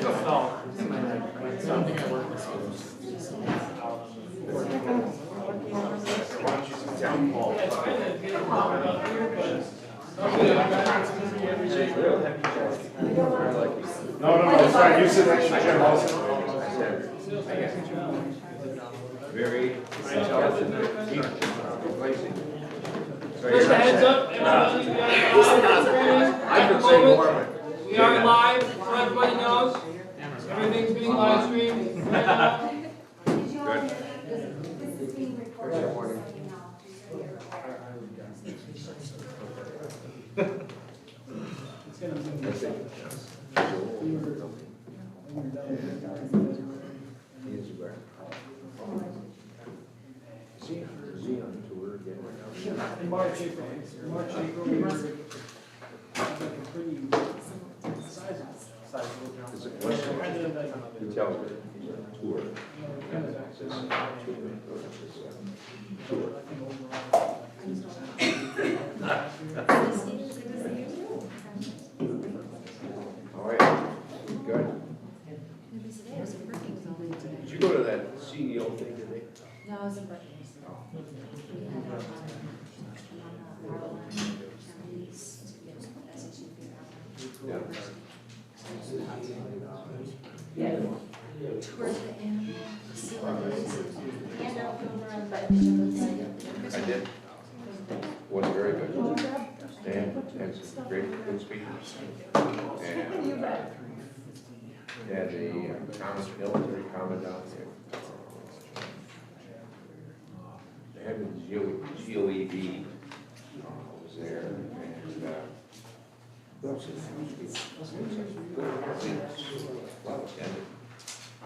No, it's fine. You sit next to Jim Olson. Very intelligent. Just a heads up, everybody, I could say more. we are live, so everybody knows. Everything's being live streamed right now. Good. This is being recorded. Is he on tour again? In March, April, we were like a pretty sizable jump. Is it Western? You tell me, he's on tour. Tour. All right, good. Did you go to that CEO thing today? No, it was a birthday. We had a Yeah. towards the end. I did. Was very good. And some great, good speakers. And had a military commandant there. They had the GOED was there, and well attended. I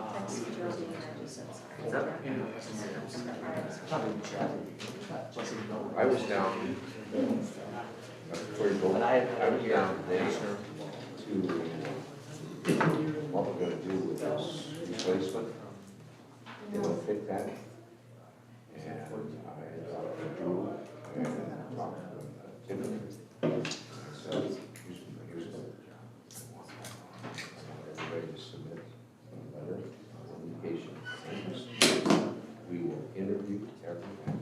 was down, before you go, I was down there to what we're gonna do with this replacement. It'll fit that. And I talked to Drew and talked to Timothy. So here's everybody to submit a letter of indication. We will interview everyone.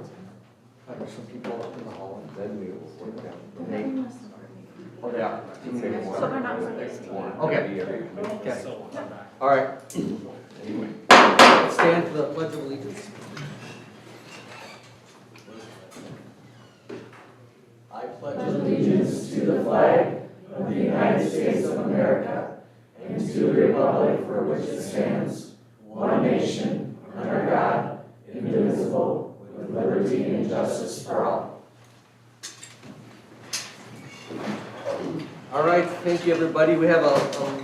There's some people up in the hall. And then we will work out. Oh, they are. So they're not for this team. Okay. Okay. Okay. All right. Anyway. Stand for the Pledge of Allegiance. I pledge Allegiance to the flag of the United States of America and to the republic for which it stands, one nation, under God, indivisible, with liberty and justice for all. All right, thank you, everybody. We have a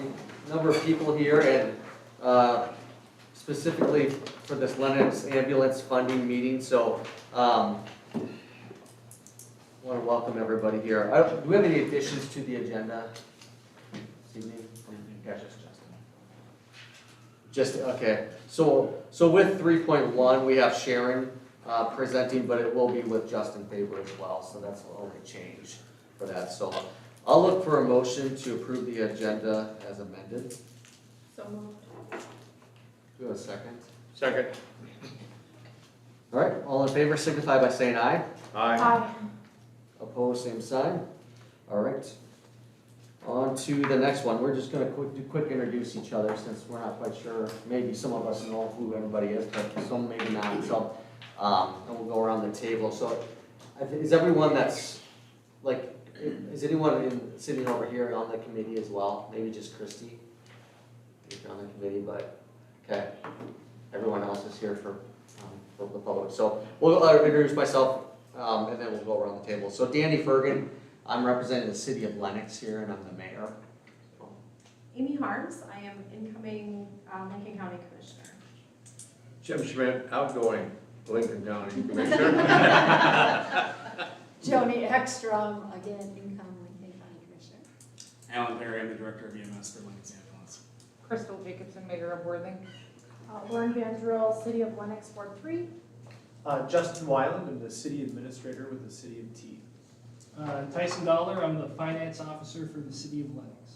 number of people here, and specifically for this Lennox ambulance funding meeting. So I want to welcome everybody here. Do we have any additions to the agenda this evening? Yeah, just okay. So with 3.1, we have Sharon presenting, but it will be with Justin Faber as well. So that's a little change for that. So I'll look for a motion to approve the agenda as amended. So moved. Do we have a second? Second. All right, all in favor signify by saying aye. Aye. Opposed, same sign. All right. On to the next one. We're just going to quick introduce each other since we're not quite sure. Maybe some of us know who everybody is, but some maybe not. So, and we'll go around the table. So, is everyone that's like, is anyone sitting over here on the committee as well? Maybe just Christy. You're on the committee, but okay. Everyone else is here for the public. So we'll introduce myself, and then we'll go around the table. So Danny Fergan, I'm representing the city of Lennox here, and I'm the mayor. Amy Harms, I am incoming Lincoln County Commissioner. Jim Schmidt, outgoing Lincoln County Commissioner. Joni Ekstrom, again, income Lincoln County Commissioner. Alan Perry, I'm the Director of EMS for Lennox Ambulance. Crystal Jacobson, Mayor of Worthing. Lauren Van Drill, City of Lennox, Ward 3. Justin Weiland, I'm the City Administrator with the City of T. Tyson Dollar, I'm the Finance Officer for the City of Lennox.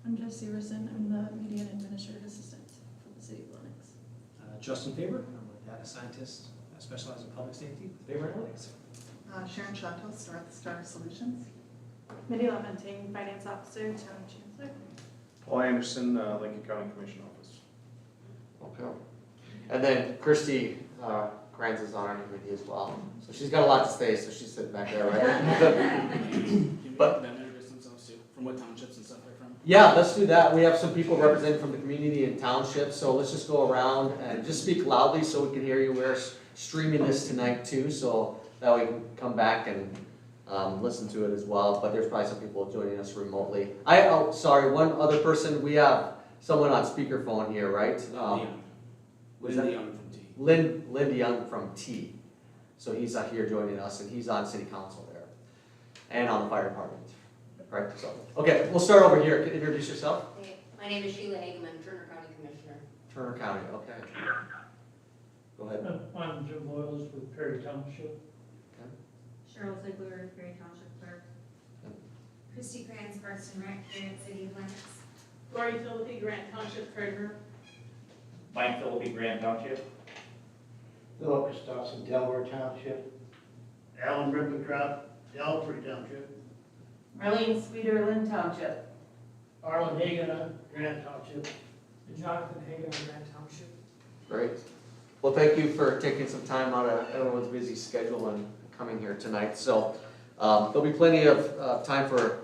I'm Jess Severson. I'm the Media and Administrative Assistant for the City of Lennox. Justin Faber, I'm a data scientist, I specialize in public safety, Faber Analytics. Sharon Shantos, North Star Solutions. Mindy Lamenting, Finance Officer, Town Chancellor. Paul Anderson, Lincoln County Commission Office. Okay. And then Christy Kranz is on our committee as well. So she's got a lot to say, so she's sitting back there, right? But then introduce themselves too, from what townships and stuff they're from. Yeah, let's do that. We have some people representing from the community and township, so let's just go around and just speak loudly so we can hear you. We're streaming this tonight too, so that we can come back and listen to it as well. But there's probably some people joining us remotely. Oh, sorry, one other person. We have someone on speakerphone here, right? Lynn Young from T. Lynn Young from T. So he's here joining us, and he's on city council there, and on the fire department. Right. So, okay, we'll start over here. Introduce yourself. Hey, my name is Sheila Hageman, Turner County Commissioner. Turner County. Okay. Go ahead. I'm Jim Boyles with Perry Township. Cheryl Ziegler, Perry Township Clerk. Christy Kranz, Parks and Rec, Grant City of Lennox. Lori Philippi, Grant Township Treasurer. Mike Philippi, Grand Township. Philip Gustafson, Delaware Township. Alan Rippencrop, Delaware Township. Marlene Sweeter, Lynn Township. Arlen Hagan, Grant Township. Jonathan Hagan, Grant Township. Great. Well, thank you for taking some time out of everyone's busy schedule and coming here tonight. So there'll be plenty of time for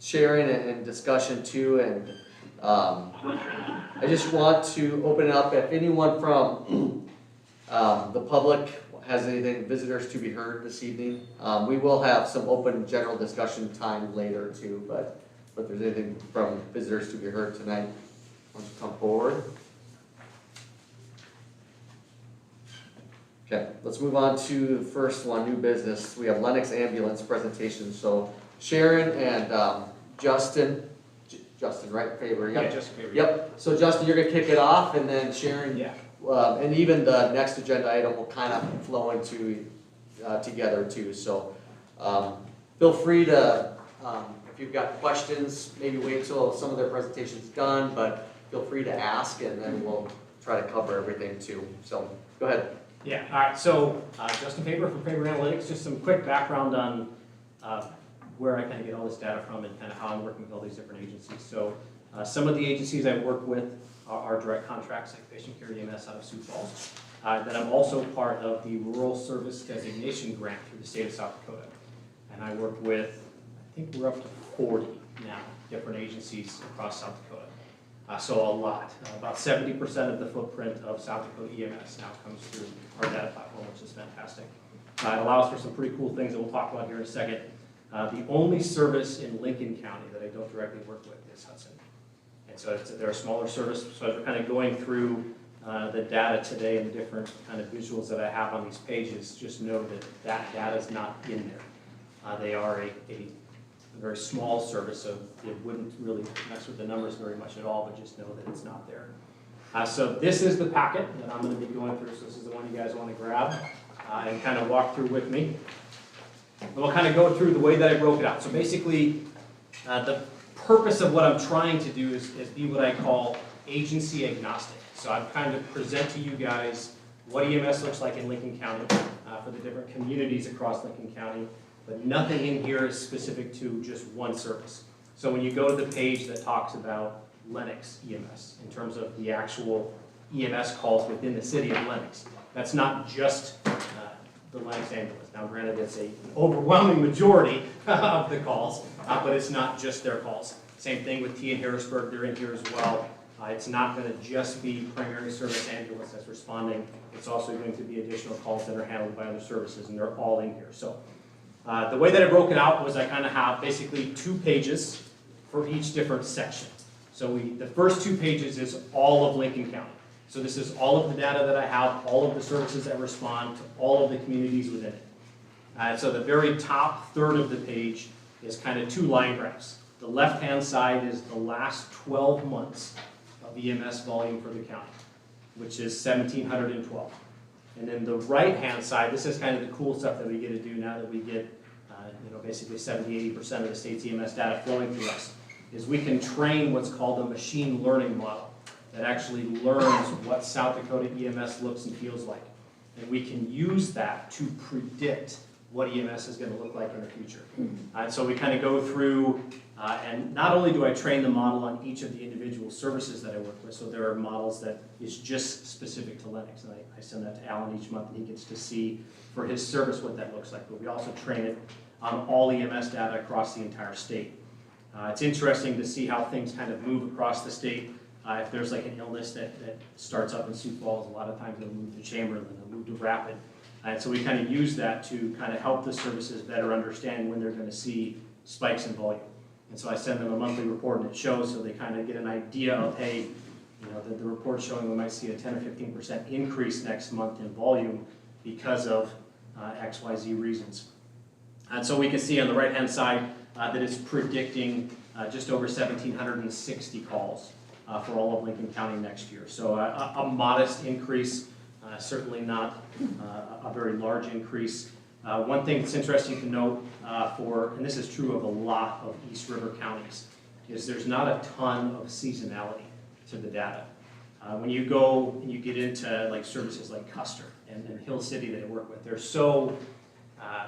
sharing and discussion too. And I just want to open it up. If anyone from the public has anything, visitors to be heard this evening, we will have some open general discussion time later too. But if there's anything from visitors to be heard tonight, why don't you come forward? Okay, let's move on to the first one, new business. We have Lennox ambulance presentation. So Sharon and Justin, right, Faber? Yep. Yeah, just Faber. Yep. So Justin, you're gonna kick it off, and then Sharon. Yeah. And even the next agenda item will kind of flow into together too. So feel free to, if you've got questions, maybe wait till some of their presentation's done, but feel free to ask, and then we'll try to cover everything too. So go ahead. Yeah, all right, so Justin Faber from Faber Analytics, just some quick background on where I kind of get all this data from and kind of how I'm working with all these different agencies. So some of the agencies I work with are direct contracts like Patient Care EMS out of Sioux Falls. Then I'm also part of the Rural Service Designation Grant through the state of South Dakota. And I work with, I think we're up to 40 now, different agencies across South Dakota. So a lot, about 70% of the footprint of South Dakota EMS now comes through our data platform, which is fantastic. It allows for some pretty cool things that we'll talk about here in a second. The only service in Lincoln County that I don't directly work with is Hudson. And so they're a smaller service, so as we're kind of going through the data today and the different kind of visuals that I have on these pages, just know that that data is not in there. They are a very small service, so it wouldn't really mess with the numbers very much at all, but just know that it's not there. So this is the packet that I'm going to be going through, so this is the one you guys want to grab and kind of walk through with me. And we'll kind of go through the way that I broke it out. So basically, the purpose of what I'm trying to do is be what I call agency agnostic. So I've kind of present to you guys what EMS looks like in Lincoln County for the different communities across Lincoln County, but nothing in here is specific to just one service. So when you go to the page that talks about Lennox EMS, in terms of the actual EMS calls within the city of Lennox, that's not just the Lennox ambulance. Now granted, it's an overwhelming majority of the calls, but it's not just their calls. Same thing with T and Harrisburg, they're in here as well. It's not going to just be primary service ambulance that's responding. It's also going to be additional calls that are handled by other services, and they're all in here. So the way that I broke it out was I kind of have basically 2 pages for each different section. So the first 2 pages is all of Lincoln County. So this is all of the data that I have, all of the services that respond to all of the communities within it. So the very top third of the page is kind of 2 line graphs. The left-hand side is the last 12 months of EMS volume for the county, which is 1,712. And then the right-hand side, this is kind of the cool stuff that we get to do now that we get basically 70–80% of the state's EMS data flowing through us. is we can train what's called a machine learning model that actually learns what South Dakota EMS looks and feels like. And we can use that to predict what EMS is going to look like in the future. And so we kind of go through, and not only do I train the model on each of the individual services that I work with, so there are models that is just specific to Lennox, and I send that to Alan each month, and he gets to see for his service what that looks like. But we also train it on all EMS data across the entire state. It's interesting to see how things kind of move across the state. If there's like an illness that starts up in Sioux Falls, a lot of times they'll move to Chamberlain, they'll move to Rapid. And so we kind of use that to kind of help the services better understand when they're going to see spikes in volume. And so I send them a monthly report and it shows, so they kind of get an idea of, hey, you know, the report's showing we might see a 10 or 15% increase next month in volume because of XYZ reasons. And so we can see on the right-hand side that it's predicting just over 1,760 calls for all of Lincoln County next year. So a modest increase, certainly not a very large increase. One thing that's interesting to note and this is true of a lot of East River counties, is there's not a ton of seasonality to the data. When you go and you get into like services like Custer and Hill City that I work with, they're so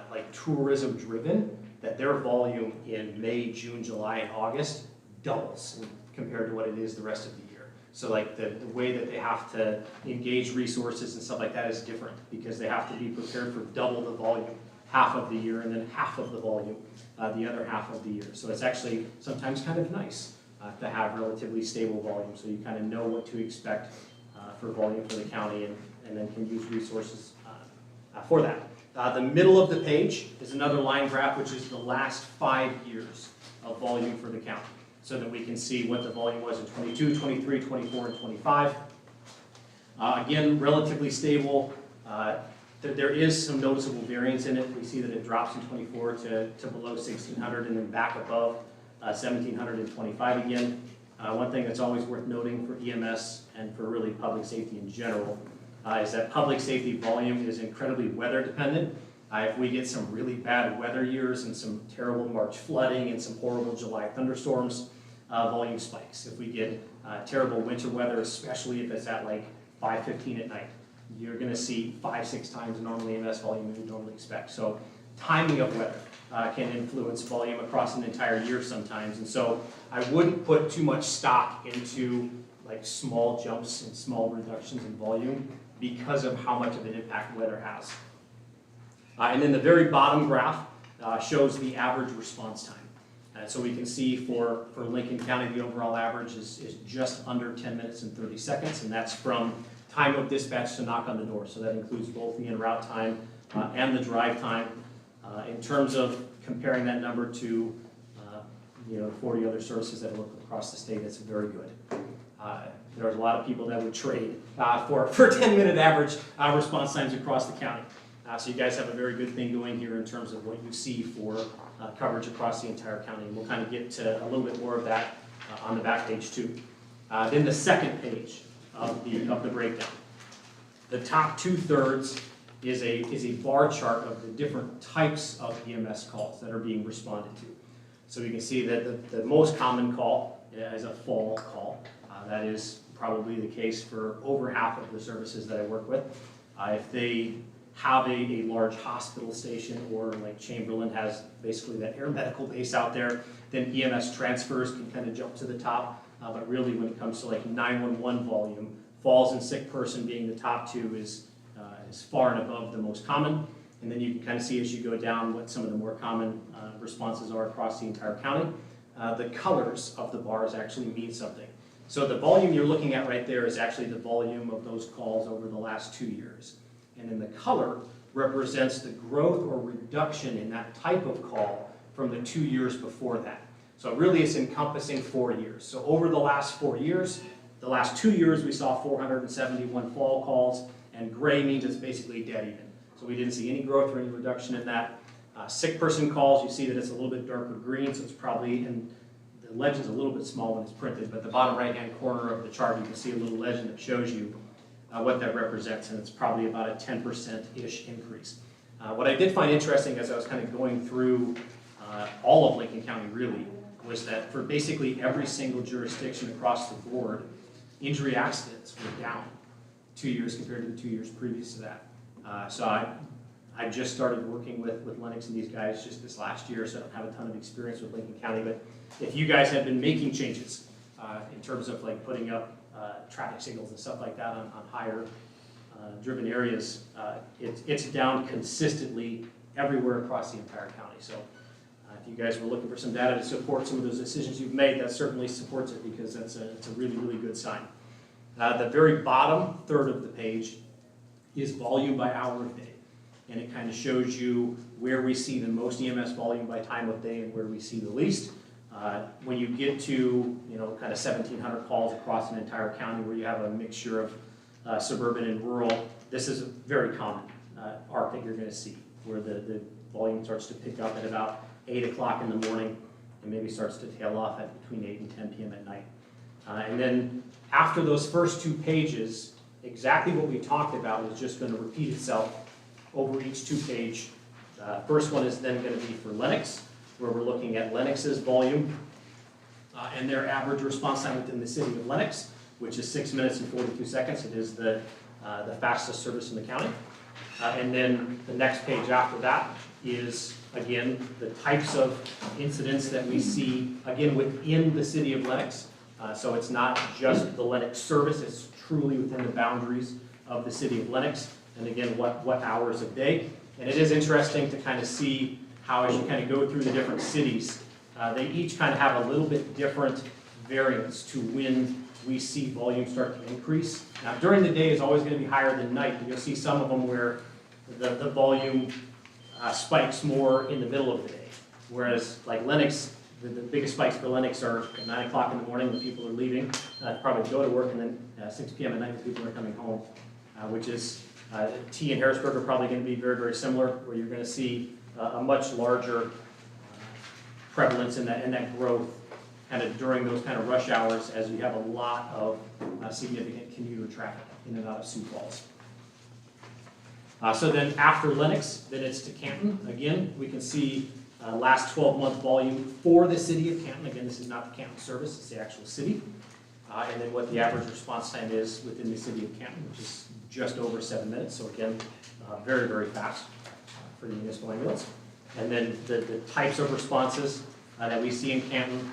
like tourism driven that their volume in May, June, July, and August doubles compared to what it is the rest of the year. So like the way that they have to engage resources and stuff like that is different because they have to be prepared for double the volume half of the year and then half of the volume the other half of the year. So it's actually sometimes kind of nice to have relatively stable volume, so you kind of know what to expect for volume for the county and then can use resources for that. The middle of the page is another line graph, which is the last 5 years of volume for the county, so that we can see what the volume was in 22, 23, 24, and 25. Again, relatively stable. There is some noticeable variance in it. We see that it drops in 24 to below 1,600 and then back above 1,725 again. One thing that's always worth noting for EMS and for really public safety in general is that public safety volume is incredibly weather dependent. If we get some really bad weather years and some terrible March flooding and some horrible July thunderstorms, volume spikes. If we get terrible winter weather, especially if it's at like 5:15 at night, you're going to see 5-6 times the normal EMS volume you would normally expect. So timing of weather can influence volume across an entire year sometimes. And so I wouldn't put too much stock into like small jumps and small reductions in volume because of how much of an impact weather has. And then the very bottom graph shows the average response time. So we can see for Lincoln County, the overall average is just under 10 minutes and 30 seconds, and that's from time of dispatch to knock on the door. So that includes both the en route time and the drive time. In terms of comparing that number to 40 other services that look across the state, it's very good. There's a lot of people that would trade for 10-minute average response times across the county. So you guys have a very good thing going here in terms of what you see for coverage across the entire county. And we'll kind of get to a little bit more of that on the back page too. Then the second page of the breakdown. The top 2/3 is a bar chart of the different types of EMS calls that are being responded to. So you can see that the most common call is a fall call. That is probably the case for over half of the services that I work with. If they have a large hospital station, or like Chamberlain has basically that air medical base out there, then EMS transfers can kind of jump to the top. But really when it comes to like 911 volume, falls and sick person being the top two is far and above the most common. And then you can kind of see as you go down what some of the more common responses are across the entire county. The colors of the bars actually mean something. So the volume you're looking at right there is actually the volume of those calls over the last 2 years. And then the color represents the growth or reduction in that type of call from the 2 years before that. So really it's encompassing 4 years. So over the last 4 years, the last 2 years we saw 471 fall calls, and gray means it's basically dead even. So we didn't see any growth or any reduction in that. Sick person calls, you see that it's a little bit darker green, so it's probably, and the legend's a little bit small when it's printed, but the bottom right-hand corner of the chart, you can see a little legend that shows you what that represents, and it's probably about a 10%-ish increase. What I did find interesting as I was kind of going through all of Lincoln County really, was that for basically every single jurisdiction across the board, injury accidents were down 2 years compared to the 2 years previous to that. So I just started working with Lennox and these guys just this last year, so I don't have a ton of experience with Lincoln County, but if you guys have been making changes in terms of like putting up traffic signals and stuff like that on higher driven areas, it's down consistently everywhere across the entire county. So if you guys were looking for some data to support some of those decisions you've made, that certainly supports it because it's a really, really good sign. The very bottom third of the page is volume by hour of day. And it kind of shows you where we see the most EMS volume by time of day and where we see the least. When you get to, kind of 1,700 calls across an entire county where you have a mixture of suburban and rural, this is a very common arc that you're going to see, where the volume starts to pick up at about 8 o'clock in the morning and maybe starts to tail off at between 8 and 10 p.m. at night. And then after those first 2 pages, exactly what we talked about is just going to repeat itself over each 2-page. First one is then going to be for Lennox, where we're looking at Lennox's volume and their average response time within the city of Lennox, which is 6 minutes and 42 seconds. It is the fastest service in the county. And then the next page after that is, again, the types of incidents that we see, again, within the city of Lennox. So it's not just the Lennox service, it's truly within the boundaries of the city of Lennox. And again, what hours of day. And it is interesting to kind of see how, as you kind of go through the different cities, they each kind of have a little bit different variance to when we see volume start to increase. Now, during the day is always going to be higher than night, but you'll see some of them where the volume spikes more in the middle of the day. Whereas, like Lennox, the biggest spikes for Lennox are at 9 o'clock in the morning when people are leaving, probably go to work, and then 6 p.m. at night when people are coming home, which is T and Harrisburg are probably going to be very, very similar, where you're going to see a much larger prevalence in that growth kind of during those kind of rush hours, as you have a lot of significant commuter traffic in and out of Sioux Falls. So then after Lennox, then it's to Canton. Again, we can see last 12-month volume for the city of Canton. Again, this is not the Canton service, it's the actual city. And then what the average response time is within the city of Canton, which is just over 7 minutes. So again, very, very fast for the municipal ambulance. And then the types of responses that we see in Canton.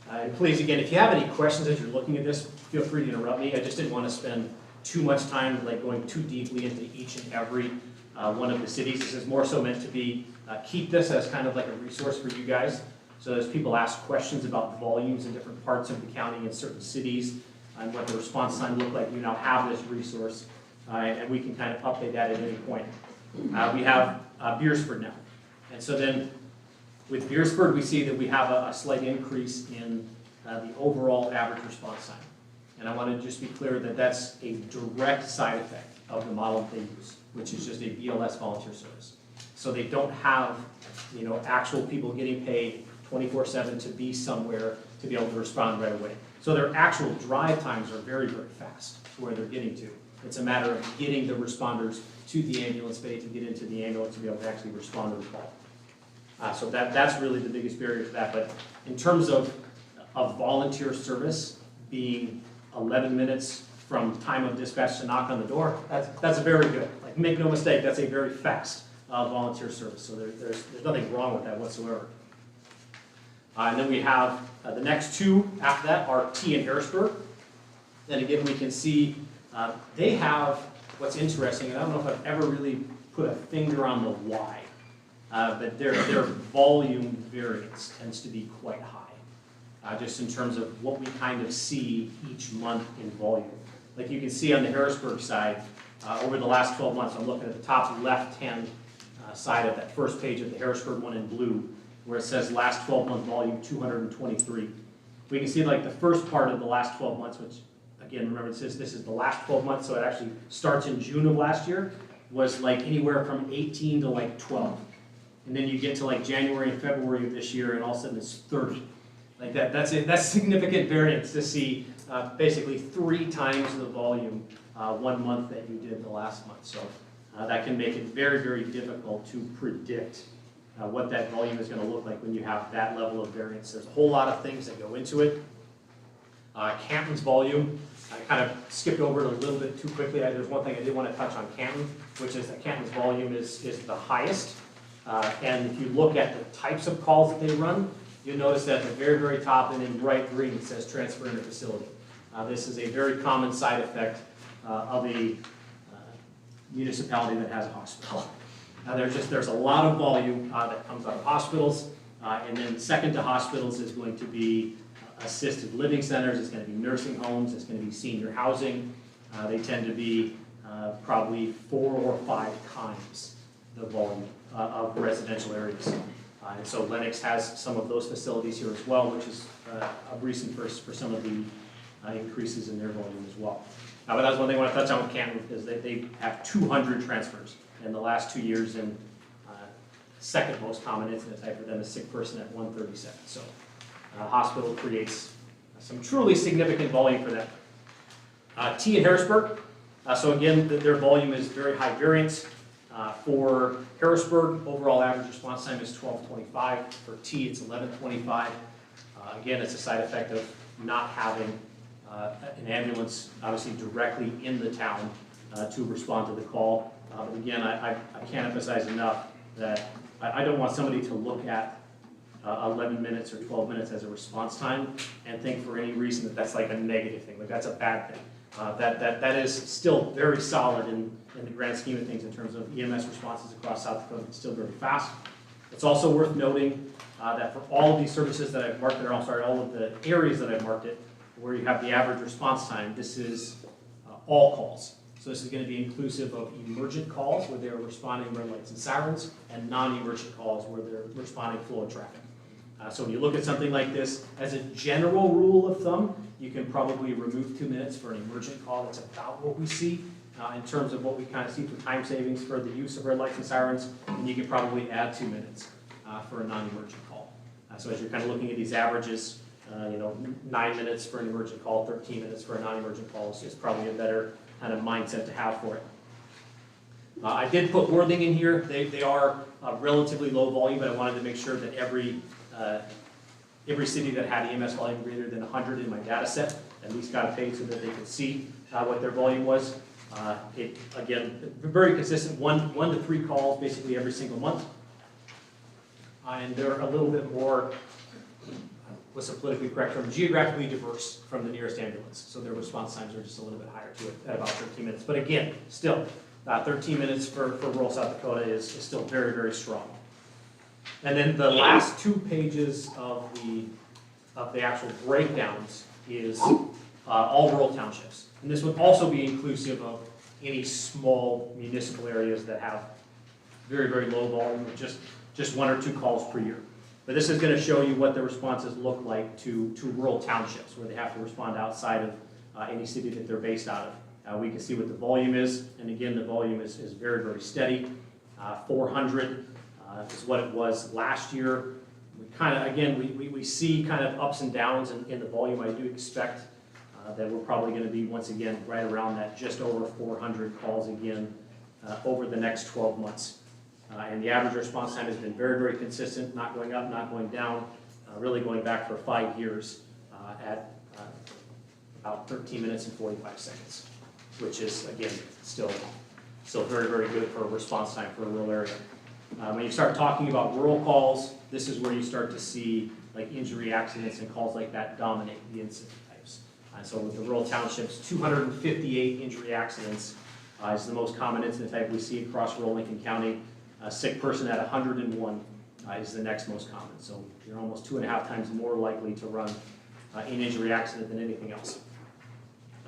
And please, again, if you have any questions as you're looking at this, feel free to interrupt me. I just didn't want to spend too much time like going too deeply into each and every one of the cities. This is more so meant to be, keep this as kind of like a resource for you guys. So as people ask questions about volumes in different parts of the county and certain cities and what the response time look like, you now have this resource and we can kind of update that at any point. We have Beersford now. And so then with Beersford, we see that we have a slight increase in the overall average response time. And I want to just be clear that that's a direct side effect of the model that they use, which is just a BLS volunteer service. So they don't have, actual people getting paid 24/7 to be somewhere to be able to respond right away. So their actual drive times are very, very fast to where they're getting to. It's a matter of getting the responders to the ambulance bay to get into the ambulance to be able to actually respond to the call. So that's really the biggest barrier to that. But in terms of volunteer service being 11 minutes from time of dispatch to knock on the door, that's very good. Like, make no mistake, that's a very fast volunteer service. So there's nothing wrong with that whatsoever. And then we have the next 2 after that are T and Harrisburg. And again, we can see they have what's interesting, and I don't know if I've ever really put a finger on the why, but their volume variance tends to be quite high, just in terms of what we kind of see each month in volume. Like you can see on the Harrisburg side, over the last 12 months, I'm looking at the top left-hand side of that first page of the Harrisburg one in blue, where it says last 12-month volume 223. We can see like the first part of the last 12 months, which again, remember it says this is the last 12 months, so it actually starts in June of last year, was like anywhere from 18 to like 12. And then you get to like January and February of this year, and all of a sudden it's 30. Like that's significant variance to see basically 3 times the volume 1 month that you did the last month. So that can make it very, very difficult to predict what that volume is going to look like when you have that level of variance. There's a whole lot of things that go into it. Canton's volume, I kind of skipped over it a little bit too quickly. There's one thing I did want to touch on Canton, which is that Canton's volume is the highest. And if you look at the types of calls that they run, you'll notice that at the very, very top and in bright green it says transfer interfacility. This is a very common side effect of a municipality that has a hospital. There's a lot of volume that comes out of hospitals, and then second to hospitals is going to be assisted living centers, it's going to be nursing homes, it's going to be senior housing. They tend to be probably 4 or 5 times the volume of residential areas. And so Lennox has some of those facilities here as well, which is a reason for some of the increases in their volume as well. But that's one thing I want to touch on with Canton, is that they have 200 transfers in the last 2 years, and second most common incident type for them is sick person at 137. So hospital creates some truly significant volume for them. T in Harrisburg, so again, their volume is very high variance. For Harrisburg, overall average response time is 12:25. For T, it's 11:25. Again, it's a side effect of not having an ambulance, obviously, directly in the town to respond to the call. But again, I can't emphasize enough that I don't want somebody to look at 11 minutes or 12 minutes as a response time and think for any reason that that's like a negative thing, like that's a bad thing. That is still very solid in the grand scheme of things in terms of EMS responses across South Dakota. It's still very fast. It's also worth noting that for all of these services that I've marked, or I'm sorry, all of the areas that I've marked it, where you have the average response time, this is all calls. So this is going to be inclusive of emergent calls where they're responding red lights and sirens, and non-emergent calls where they're responding flow of traffic. So when you look at something like this, as a general rule of thumb, you can probably remove 2 minutes for an emergent call. That's about what we see in terms of what we kind of see for time savings for the use of red lights and sirens, and you can probably add 2 minutes for a non-emergent call. So as you're kind of looking at these averages, 9 minutes for an emergent call, 13 minutes for a non-emergent call is probably a better kind of mindset to have for it. I did put Worthing in here. They are relatively low volume, but I wanted to make sure that every city that had EMS volume greater than 100 in my data set at least got a page so that they could see what their volume was. Again, very consistent, one to 3 calls basically every single month. And they're a little bit more, what's the politically correct term, geographically diverse from the nearest ambulance. So their response times are just a little bit higher to it at about 13 minutes. But again, still, 13 minutes for rural South Dakota is still very, very strong. And then the last 2 pages of the actual breakdowns is all rural townships. And this would also be inclusive of any small municipal areas that have very, very low volume, just 1 or 2 calls per year. But this is going to show you what the responses look like to rural townships where they have to respond outside of any city that they're based out of. We can see what the volume is, and again, the volume is very, very steady. 400 is what it was last year. We kind of, again, we see kind of ups and downs in the volume. I do expect that we're probably going to be, once again, right around that, just over 400 calls again over the next 12 months. And the average response time has been very, very consistent, not going up, not going down, really going back for 5 years at about 13 minutes and 45 seconds, which is, again, still very, very good for a response time for a rural area. When you start talking about rural calls, this is where you start to see like injury accidents and calls like that dominate the incident types. So with the rural townships, 258 injury accidents is the most common incident type we see across rural Lincoln County. A sick person at 101 is the next most common. So you're almost 2.5 times more likely to run an injury accident than anything else.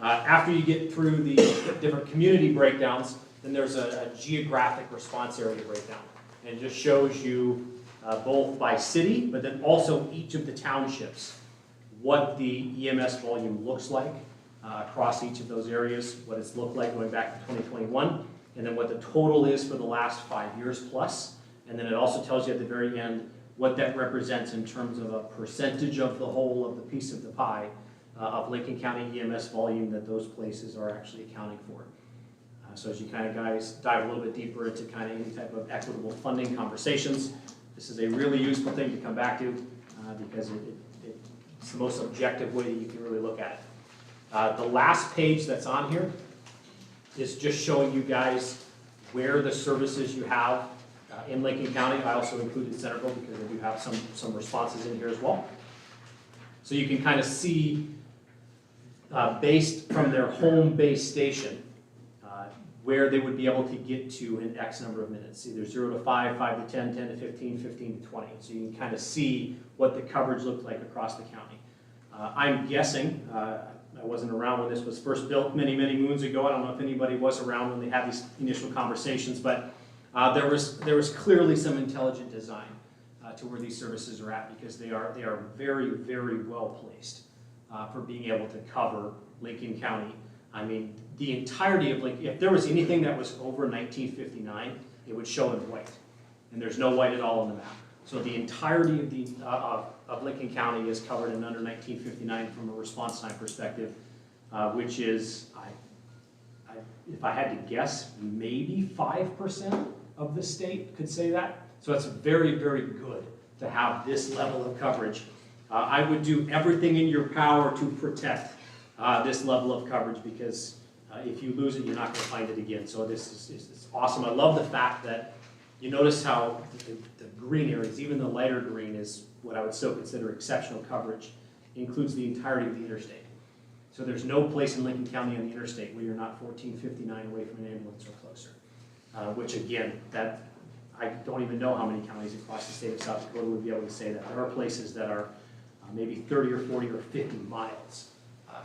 After you get through the different community breakdowns, then there's a geographic response area breakdown. And it just shows you both by city, but then also each of the townships, what the EMS volume looks like across each of those areas, what it's looked like going back to 2021, and then what the total is for the last 5 years plus. And then it also tells you at the very end what that represents in terms of a percentage of the whole of the piece of the pie of Lincoln County EMS volume that those places are actually accounting for. So as you kind of guys dive a little bit deeper into kind of any type of equitable funding conversations, This is a really useful thing to come back to because it's the most objective way that you can really look at it. The last page that's on here is just showing you guys where the services you have in Lincoln County. I also included Centerville because I do have some responses in here as well. So you can kind of see based from their home base station where they would be able to get to in X number of minutes, either 0 to 5, 5 to 10, 10 to 15, 15 to 20. So you can kind of see what the coverage looked like across the county. I'm guessing, I wasn't around when this was first built many, many moons ago. I don't know if anybody was around when they had these initial conversations, but there was clearly some intelligent design to where these services are at, because they are very, very well placed for being able to cover Lincoln County. I mean, the entirety of Lincoln, if there was anything that was over 1959, it would show in white. And there's no white at all on the map. So the entirety of the of Lincoln County is covered in under 1959 from a response time perspective, which is, if I had to guess, maybe 5% of the state could say that. So it's very, very good to have this level of coverage. I would do everything in your power to protect this level of coverage, because if you lose it, you're not going to find it again. So this is awesome. I love the fact that you notice how the green areas, even the lighter green, is what I would still consider exceptional coverage, includes the entirety of the interstate. So there's no place in Lincoln County on the interstate where you're not 1459 away from an ambulance or closer. Which again, that I don't even know how many counties across the state of South Dakota would be able to say that. There are places that are maybe 30 or 40 or 50 miles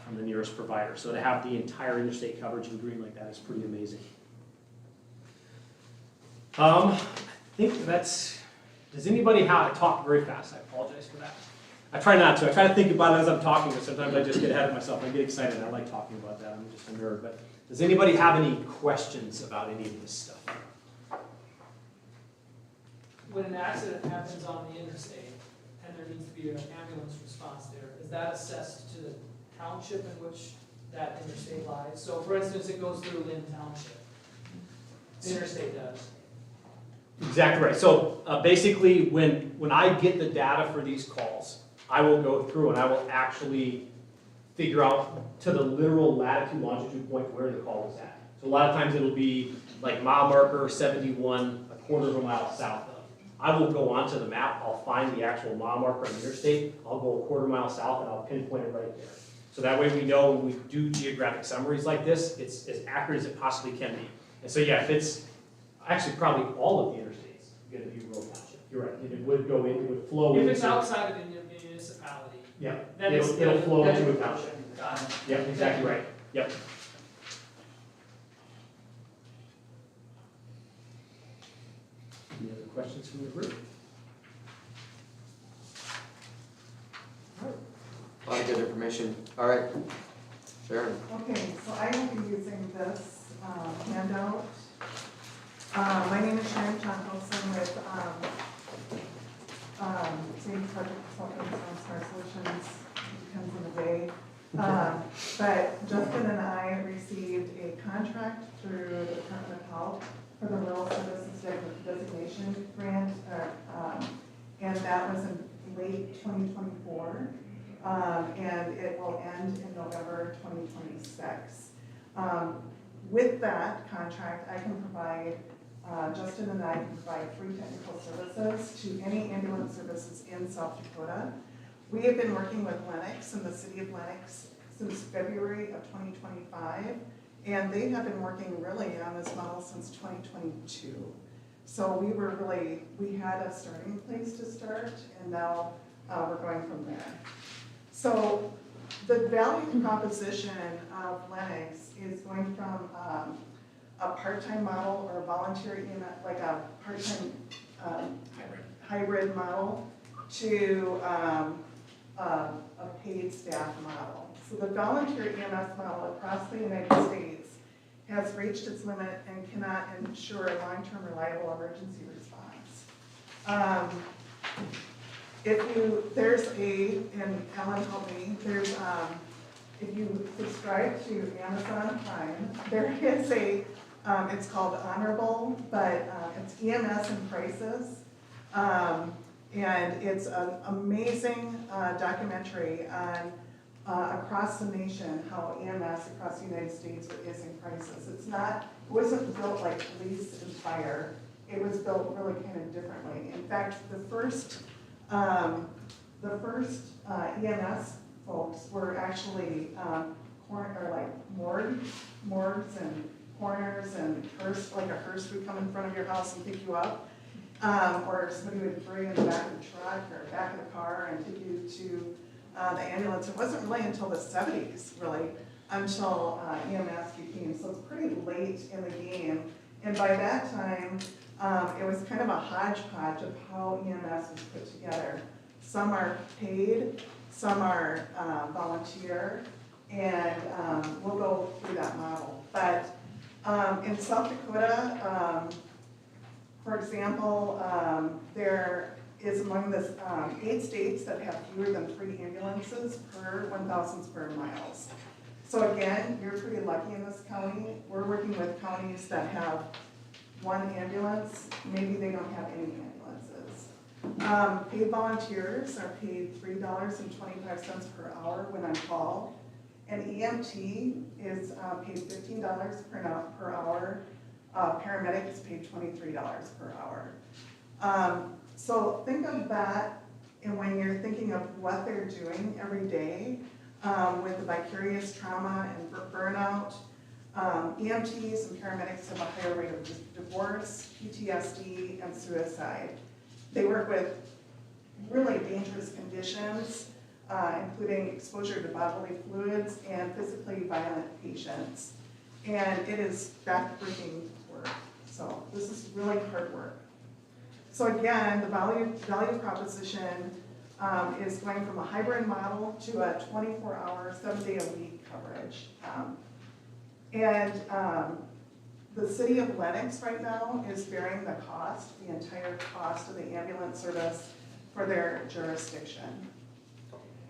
from the nearest provider. So to have the entire interstate coverage in green like that is pretty amazing. I think that's, does anybody have, I talk very fast, I apologize for that. I try not to. I try to think about it as I'm talking, but sometimes I just get ahead of myself. I get excited. I like talking about that. I'm just a nerd. But does anybody have any questions about any of this stuff? When an accident happens on the interstate and there needs to be an ambulance response there, is that assessed to the township in which that interstate lies? So for instance, it goes through Lynn Township. The interstate does. Exactly right. So basically, when I get the data for these calls, I will go through and I will actually figure out to the literal latitude, longitude point where the call is at. So a lot of times it'll be like mile marker 71, a quarter of a mile south of. I will go onto the map, I'll find the actual mile marker on the interstate, I'll go a quarter mile south and I'll pinpoint it right there. So that way we know when we do geographic summaries like this, it's as accurate as it possibly can be. And so yeah, if it's actually probably all of the interstates going to be rural township. You're right, it would go in, it would flow in. If it's outside of a municipality. Yeah, then it'll flow into a township. Got it. Yep, exactly right. Yep. Any other questions from the group? A lot of good information. All right, Sharon. Okay, so I will be using this handout. My name is Sharon Chankelson with Same Project Consultants on Smart Solutions, depends on the day. But Justin and I received a contract through the Department of Health for the Rural Services Designation Grant, and that was in late 2024, and it will end in November 2026. With that contract, I can provide, Justin and I can provide free technical services to any ambulance services in South Dakota. We have been working with Lennox in the city of Lennox since February of 2025, and they have been working really on this model since 2022. So we had a starting place to start, and now we're going from there. So the value proposition of Lennox is going from a part-time model or a voluntary, like a part-time hybrid model to a paid staff model. So the voluntary EMS model across the United States has reached its limit and cannot ensure a long-term reliable emergency response. And Alan helped me, if you subscribe to Amazon Prime, there is it's called Honorable, but it's EMS and Prices. And it's an amazing documentary on across the nation, how EMS across the United States is in crisis. It wasn't built like police and fire. It was built really kind of differently. In fact, the first EMS folks were actually morgues and coroners and hearse, like a hearse would come in front of your house and pick you up. Or somebody would throw you in the back of the truck or back of the car and take you to the ambulance. It wasn't really until the 70s, really, until EMS became, so it's pretty late in the game. And by that time, it was kind of a hodgepodge of how EMS was put together. Some are paid, some are volunteer, and we'll go through that model. But in South Dakota, for example, there is among the 8 states that have fewer than 3 ambulances per 1,000 square miles. So again, you're pretty lucky in this county. We're working with counties that have 1 ambulance. Maybe they don't have any ambulances. Paid volunteers are paid $3.25 per hour when on call. An EMT is paid $15 per hour. Paramedic is paid $23 per hour. So think of that, and when you're thinking of what they're doing every day with the vicarious trauma and burnout, EMTs and paramedics have a higher rate of divorce, PTSD, and suicide. They work with really dangerous conditions, including exposure to bodily fluids and physically violent patients. And it is backbreaking work. So this is really hard work. So again, the value proposition is going from a hybrid model to a 24-hour, 7-day-a-week coverage. The city of Lennox right now is bearing the cost, the entire cost of the ambulance service for their jurisdiction.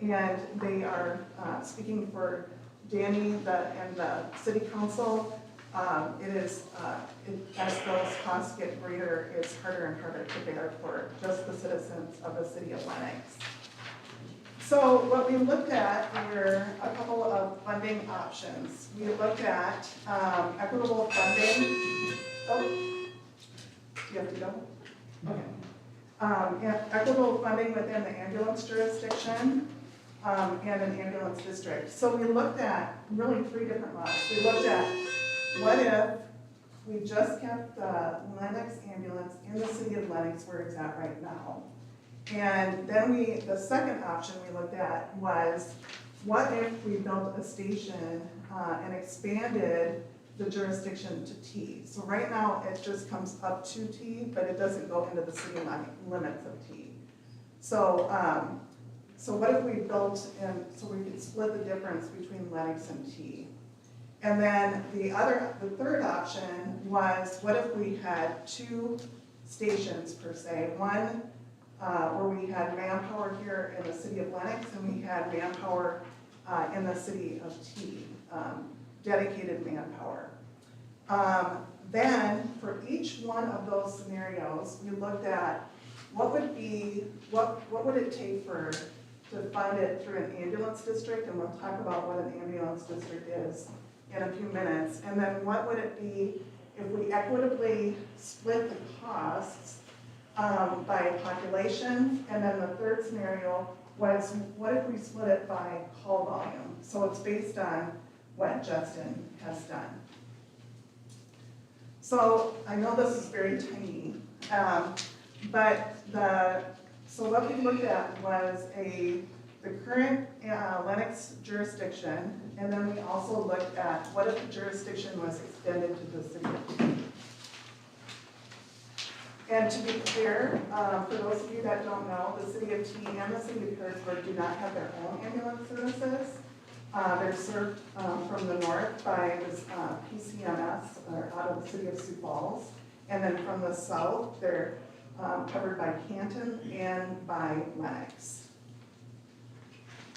And they are speaking for Danny and the city council. As those costs get greater, it's harder and harder to bear for just the citizens of the city of Lennox. So what we looked at were a couple of funding options. We looked at equitable funding. Oh, do you have to go? Okay. Equitable funding within the ambulance jurisdiction and an ambulance district. So we looked at really 3 different models. We looked at what if we just kept the Lennox ambulance in the city of Lennox where it's at right now. And then the second option we looked at was, what if we built a station and expanded the jurisdiction to T? So right now, it just comes up to T, but it doesn't go into the city limits of T. So, so what if we built, so we could split the difference between Lennox and T? And then the third option was, what if we had 2 stations per se? One where we had manpower here in the city of Lennox, and we had manpower in the city of T, dedicated manpower. Then for each one of those scenarios, we looked at what would it take to fund it through an ambulance district, and we'll talk about what an ambulance district is in a few minutes. And then what would it be if we equitably split the costs by population? And then the third scenario was, what if we split it by call volume? So it's based on what Justin has done. So I know this is very tiny, so what we looked at was the current Lennox jurisdiction, and then we also looked at what if the jurisdiction was extended to the city of T. And to be clear, for those of you that don't know, the city of T and the city of Harrisburg do not have their own ambulance services. They're served from the north by this PCMS, or out of the city of Sioux Falls. And then from the south, they're covered by Canton and by Lennox.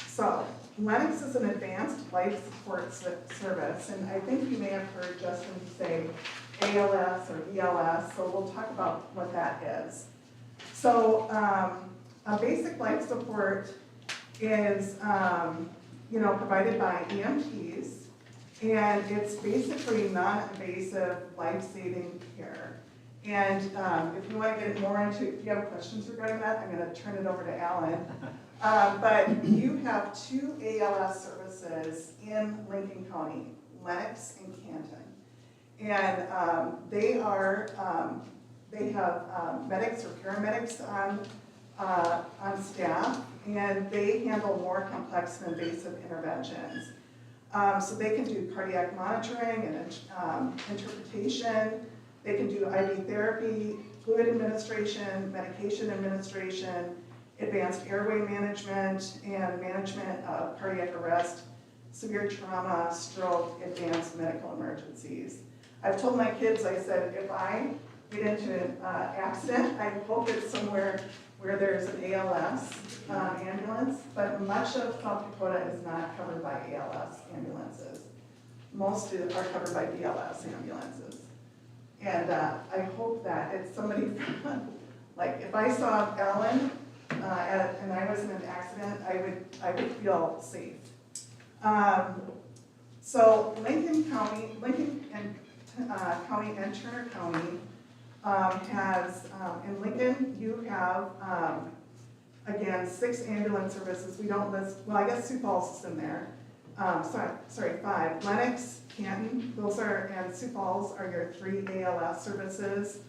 So Lennox is an advanced life support service, and I think you may have heard Justin say ALS or ELS, so we'll talk about what that is. So, a basic life support is, provided by EMTs, and it's basically non-invasive, life-saving care. And if you want to get more into, if you have questions regarding that, I'm going to turn it over to Alan. But you have 2 ALS services in Lincoln County, Lennox and Canton. And they have medics or paramedics on staff, and they handle more complex and invasive interventions. So they can do cardiac monitoring and interpretation. They can do IV therapy, fluid administration, medication administration, advanced airway management, and management of cardiac arrest, severe trauma, stroke, advanced medical emergencies. I've told my kids, I said, if I get into an accident, I hope it's somewhere where there's an ALS ambulance, but much of South Dakota is not covered by ALS ambulances. Most are covered by BLS ambulances. And I hope that it's somebody from, like, if I saw Ellen and I was in an accident, I would feel safe. So Lincoln County and Turner County has, in Lincoln, you have, again, 6 ambulance services. We don't list, well, I guess Sioux Falls is in there. Sorry, 5. Lennox, Canton, and Sioux Falls are your 3 ALS services.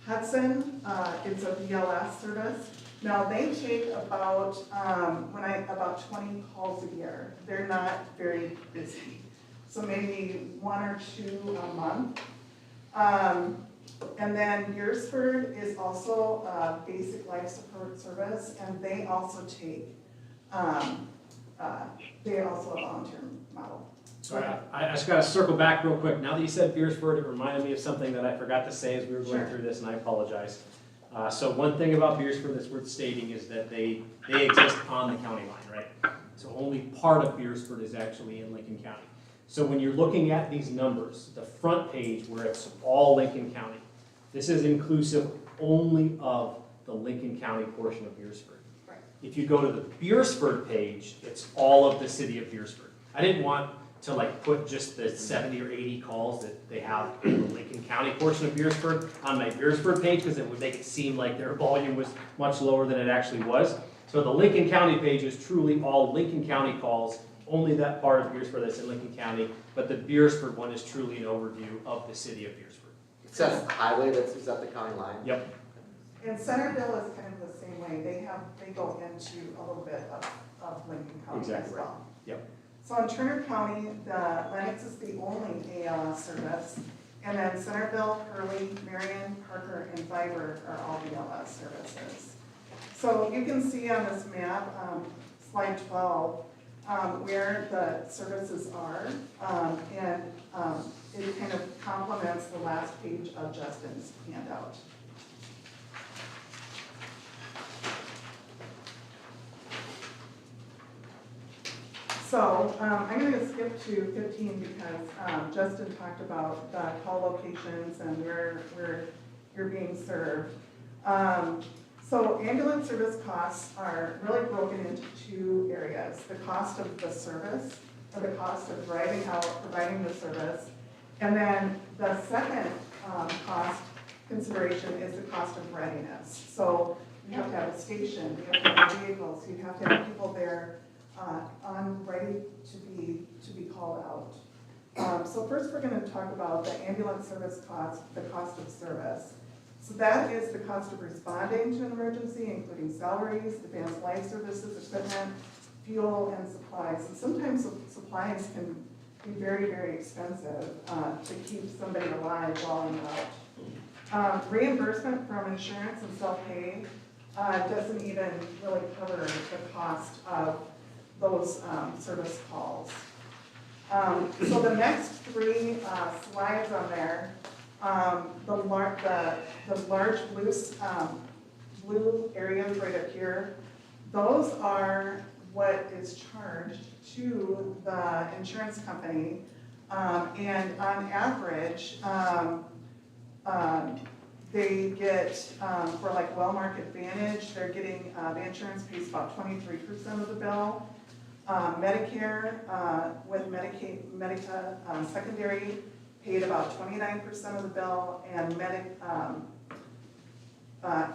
Hudson is a BLS service. Now they take about, about 20 calls a year. They're not very busy. So maybe 1 or 2 a month. And then Beersford is also a basic life support service, and they also take, they also a volunteer model. So I just got to circle back real quick. Now that you said Beersford, it reminded me of something that I forgot to say as we were going through this, and I apologize. So one thing about Beersford that's worth stating is that they exist on the county line, right? So only part of Beersford is actually in Lincoln County. So when you're looking at these numbers, the front page where it's all Lincoln County, this is inclusive only of the Lincoln County portion of Beersford. Right. If you go to the Beersford page, it's all of the city of Beersford. I didn't want to put just the 70 or 80 calls that they have in the Lincoln County portion of Beersford on my Beersford page, because it would make it seem like their volume was much lower than it actually was. So the Lincoln County page is truly all Lincoln County calls, only that part of Beersford that's in Lincoln County, but the Beersford one is truly an overview of the city of Beersford. It says highway, is that the county line? Yep. And Centerville is kind of the same way. They go into a little bit of Lincoln County Exactly as right. well. Yep. So in Turner County, the Lennox is the only ALS service, and then Centerville, Hurley, Marion, Parker, and Viber are all BLS services. So you can see on this map, slide 12, where the services are, and it kind of complements the last page of Justin's handout. So I'm going to skip to 15 because Justin talked about the call locations and where you're being served. So ambulance service costs are really broken into 2 areas: the cost of the service, or the cost of driving out, providing the service, and then the second cost consideration is the cost of readiness. So you have to have a station, you have to have vehicles, you have to have people there ready to be called out. So first we're going to talk about the ambulance service cost, the cost of service. So that is the cost of responding to an emergency, including salaries, advanced life services, equipment, fuel, and supplies. And sometimes supplies can be very, very expensive to keep somebody alive while in route. Reimbursement from insurance and self-pay doesn't even really cover the cost of those service calls. So the next 3 slides on there, the large blue areas right up here, those are what is charged to the insurance company. And on average, They get, for like Wellmark Advantage, they're getting, the insurance pays about 23% of the bill. Medicare, with Medica secondary, paid about 29% of the bill, and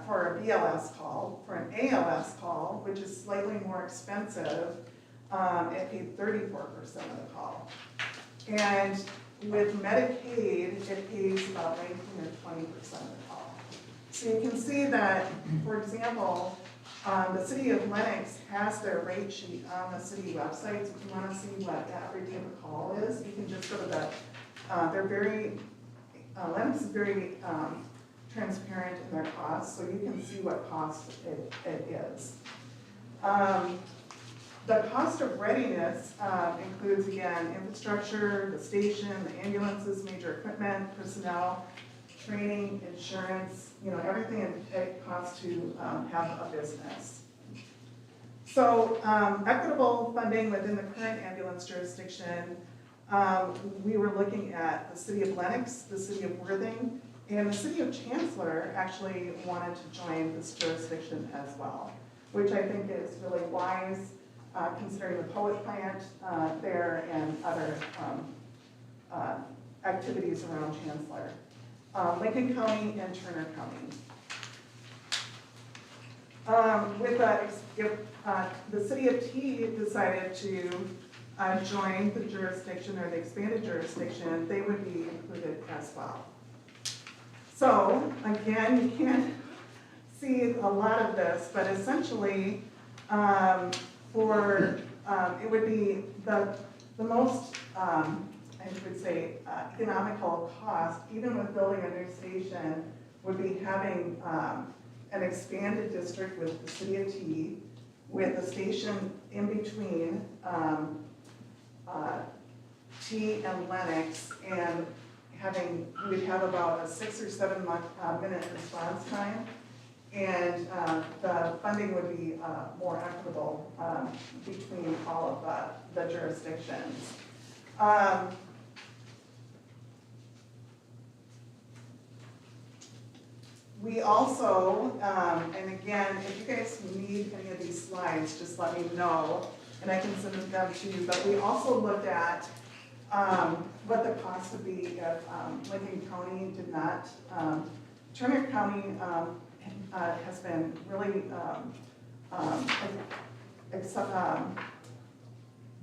for a BLS call, for an ALS call, which is slightly more expensive, it paid 34% of the call. And with Medicaid, it pays about 19 or 20% of the call. So you can see that, for example, the city of Lennox has their rate sheet on the city website. So if you want to see what the average type of call is, you can just go to the, Lennox is very transparent in their costs, so you can see what cost it is. The cost of readiness includes, again, infrastructure, the station, the ambulances, major equipment, personnel, training, insurance, everything it costs to have a business. So equitable funding within the current ambulance jurisdiction, we were looking at the city of Lennox, the city of Worthing, and the city of Chancellor actually wanted to join this jurisdiction as well, which I think is really wise, considering the poet plant there and other activities around Chancellor. Lincoln County and Turner County. If the city of T decided to join the jurisdiction or the expanded jurisdiction, they would be included as well. So again, you can't see a lot of this, but essentially, it would be the most, I would say, economical cost, even with building a new station, would be having an expanded district with the city of T, with a station in between T and Lennox, and we'd have about a 6 or 7 minute response time, and the funding would be more equitable between all of the jurisdictions. We also, and again, if you guys need any of these slides, just let me know, and I can send them to you, but we also looked at what the cost would be if Lincoln County did not. Turner County has been really,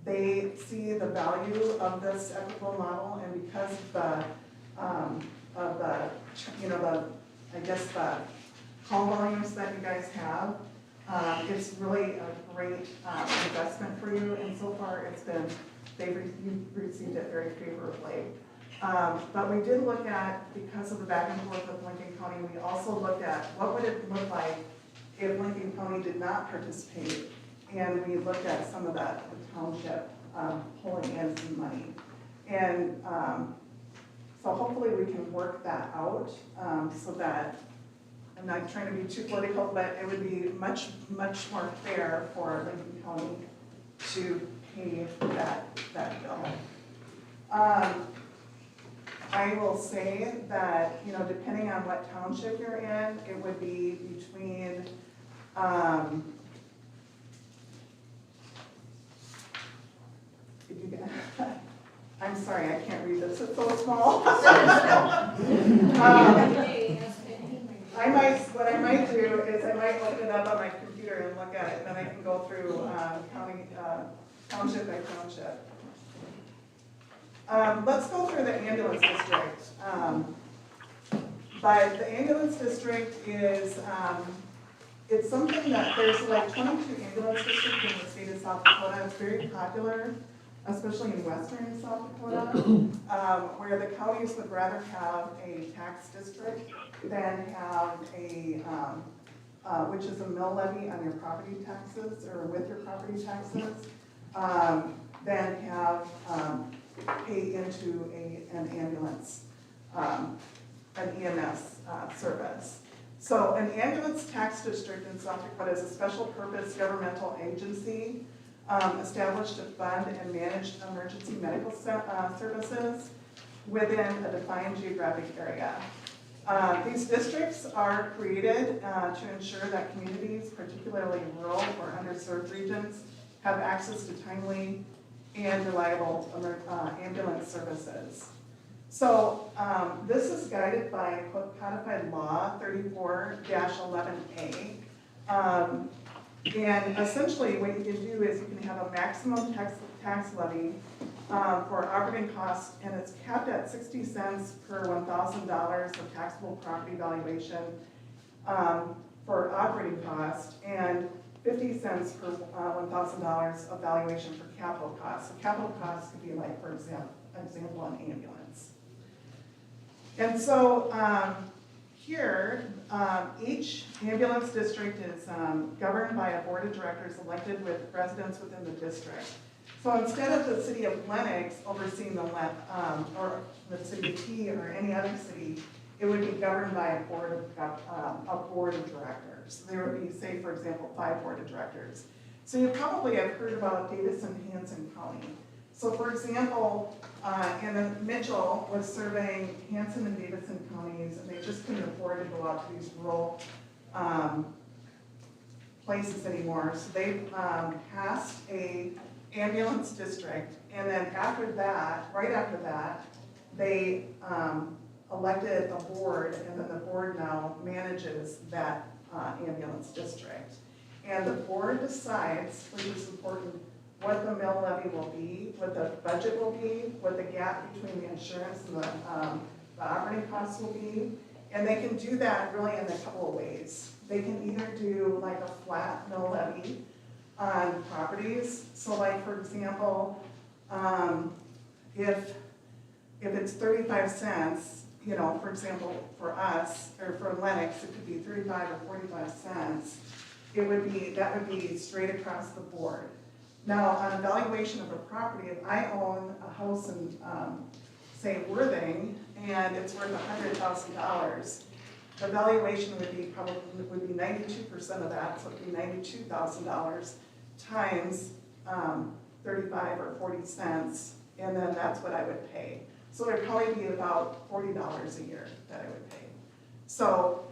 they see the value of this equitable model, and because of the I guess the call volumes that you guys have, it's really a great investment for you, and so far you've received it very favorably. But we did look at, because of the back and forth with Lincoln County, we also looked at what would it look like if Lincoln County did not participate, and we looked at some of the township pulling in some money. And so hopefully we can work that out so that, I'm not trying to be too political, but it would be much, much more fair for Lincoln County to pay that bill. I will say that, depending on what township you're in, it would be between, I'm sorry, I can't read this, it's so small. What I might do is I might open it up on my computer and look at it, and then I can go through county, township by township. Let's go through the ambulance district. But the ambulance district is, it's something that there's like 22 ambulance districts in the state of South Dakota. It's very popular, especially in western South Dakota, where the counties would rather have a tax district than have which is a mill levy on your property taxes, or with your property taxes, than have pay into an ambulance, an EMS service. So an ambulance tax district in South Dakota is a special purpose governmental agency established to fund and manage emergency medical services within a defined geographic area. These districts are created to ensure that communities, particularly rural or underserved regions, have access to timely and reliable ambulance services. So this is guided by codified law 34-11A. And essentially what you can do is you can have a maximum tax levy for operating costs, and it's capped at 60 cents per $1,000 of taxable property valuation for operating cost, and 50 cents per $1,000 of valuation for capital costs. So capital costs could be like, for example, an ambulance. And so here, each ambulance district is governed by a board of directors elected with residents within the district. So instead of the city of Lennox overseeing or the city of T or any other city, it would be governed by a board of directors. There would be, say, for example, 5 board of directors. So you probably have heard about Davidson-Hanson County. So for example, and Mitchell was surveying Hanson and Davidson counties, and they just couldn't afford to go out to these rural places anymore. So they passed a ambulance district, and then after that, right after that, they elected a board, and then the board now manages that ambulance district. And the board decides, which is important, what the mill levy will be, what the budget will be, what the gap between the insurance and the operating costs will be. And they can do that really in a couple of ways. They can either do like a flat mill levy on properties. So like, for example, if it's 35 cents, you know, for example, for us, or for Lennox, it could be 35 or 45 cents. That would be straight across the board. Now, on a valuation of a property, if I own a house in, say, Worthing, and it's worth $100,000, the valuation would be 92% of that, so it'd be $92,000 times 35 or 40 cents, and then that's what I would pay. So it'd probably be about $40 a year that I would pay. So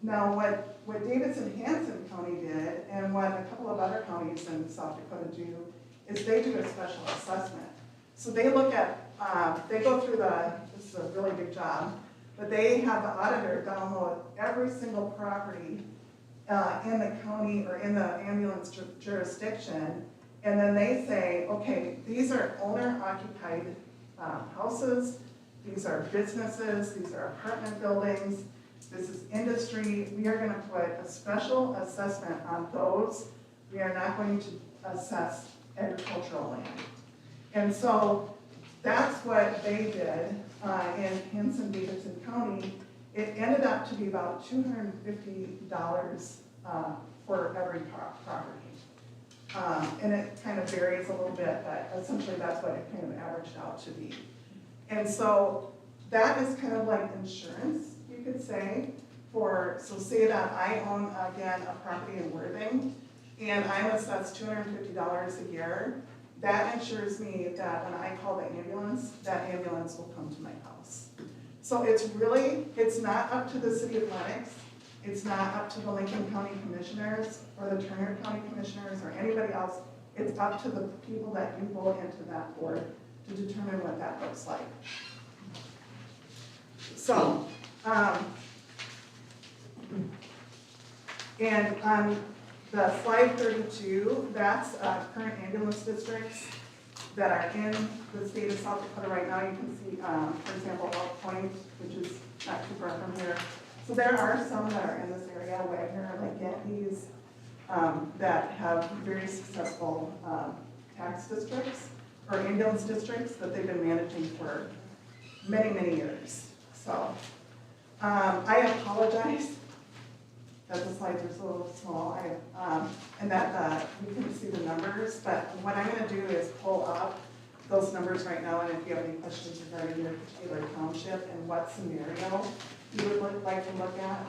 now what Davidson-Hanson County did, and what a couple of other counties in South Dakota do, is they do a special assessment. So they look at, they go through this is a really big job, but they have the auditor download every single property in the county or in the ambulance jurisdiction, and then they say, okay, these are owner-occupied houses, these are businesses, these are apartment buildings, this is industry. We are going to put a special assessment on those. We are not going to assess agricultural land. And so that's what they did in Hanson-Davidson County. It ended up to be about $250 for every property. And it kind of varies a little bit, but essentially that's what it kind of averaged out to be. And so that is kind of like insurance, you could say, so say that I own, again, a property in Worthing, and I'm assessed $250 a year. That ensures me that when I call the ambulance, that ambulance will come to my house. So it's not up to the city of Lennox, it's not up to the Lincoln County Commissioners or the Turner County Commissioners or anybody else. It's up to the people that you vote into that board to determine what that looks like. So, and on the slide 32, that's current ambulance districts that are in the state of South Dakota right now. You can see, for example, Oak Point, which is not too far from here. So there are some that are in this area, Wagner, like Yankees, that have very successful tax districts or ambulance districts that they've been managing for many, many years. So I apologize that the slides are so small, and that we couldn't see the numbers, but what I'm going to do is pull up those numbers right now, and if you have any questions regarding your particular township and what scenario you would like to look at.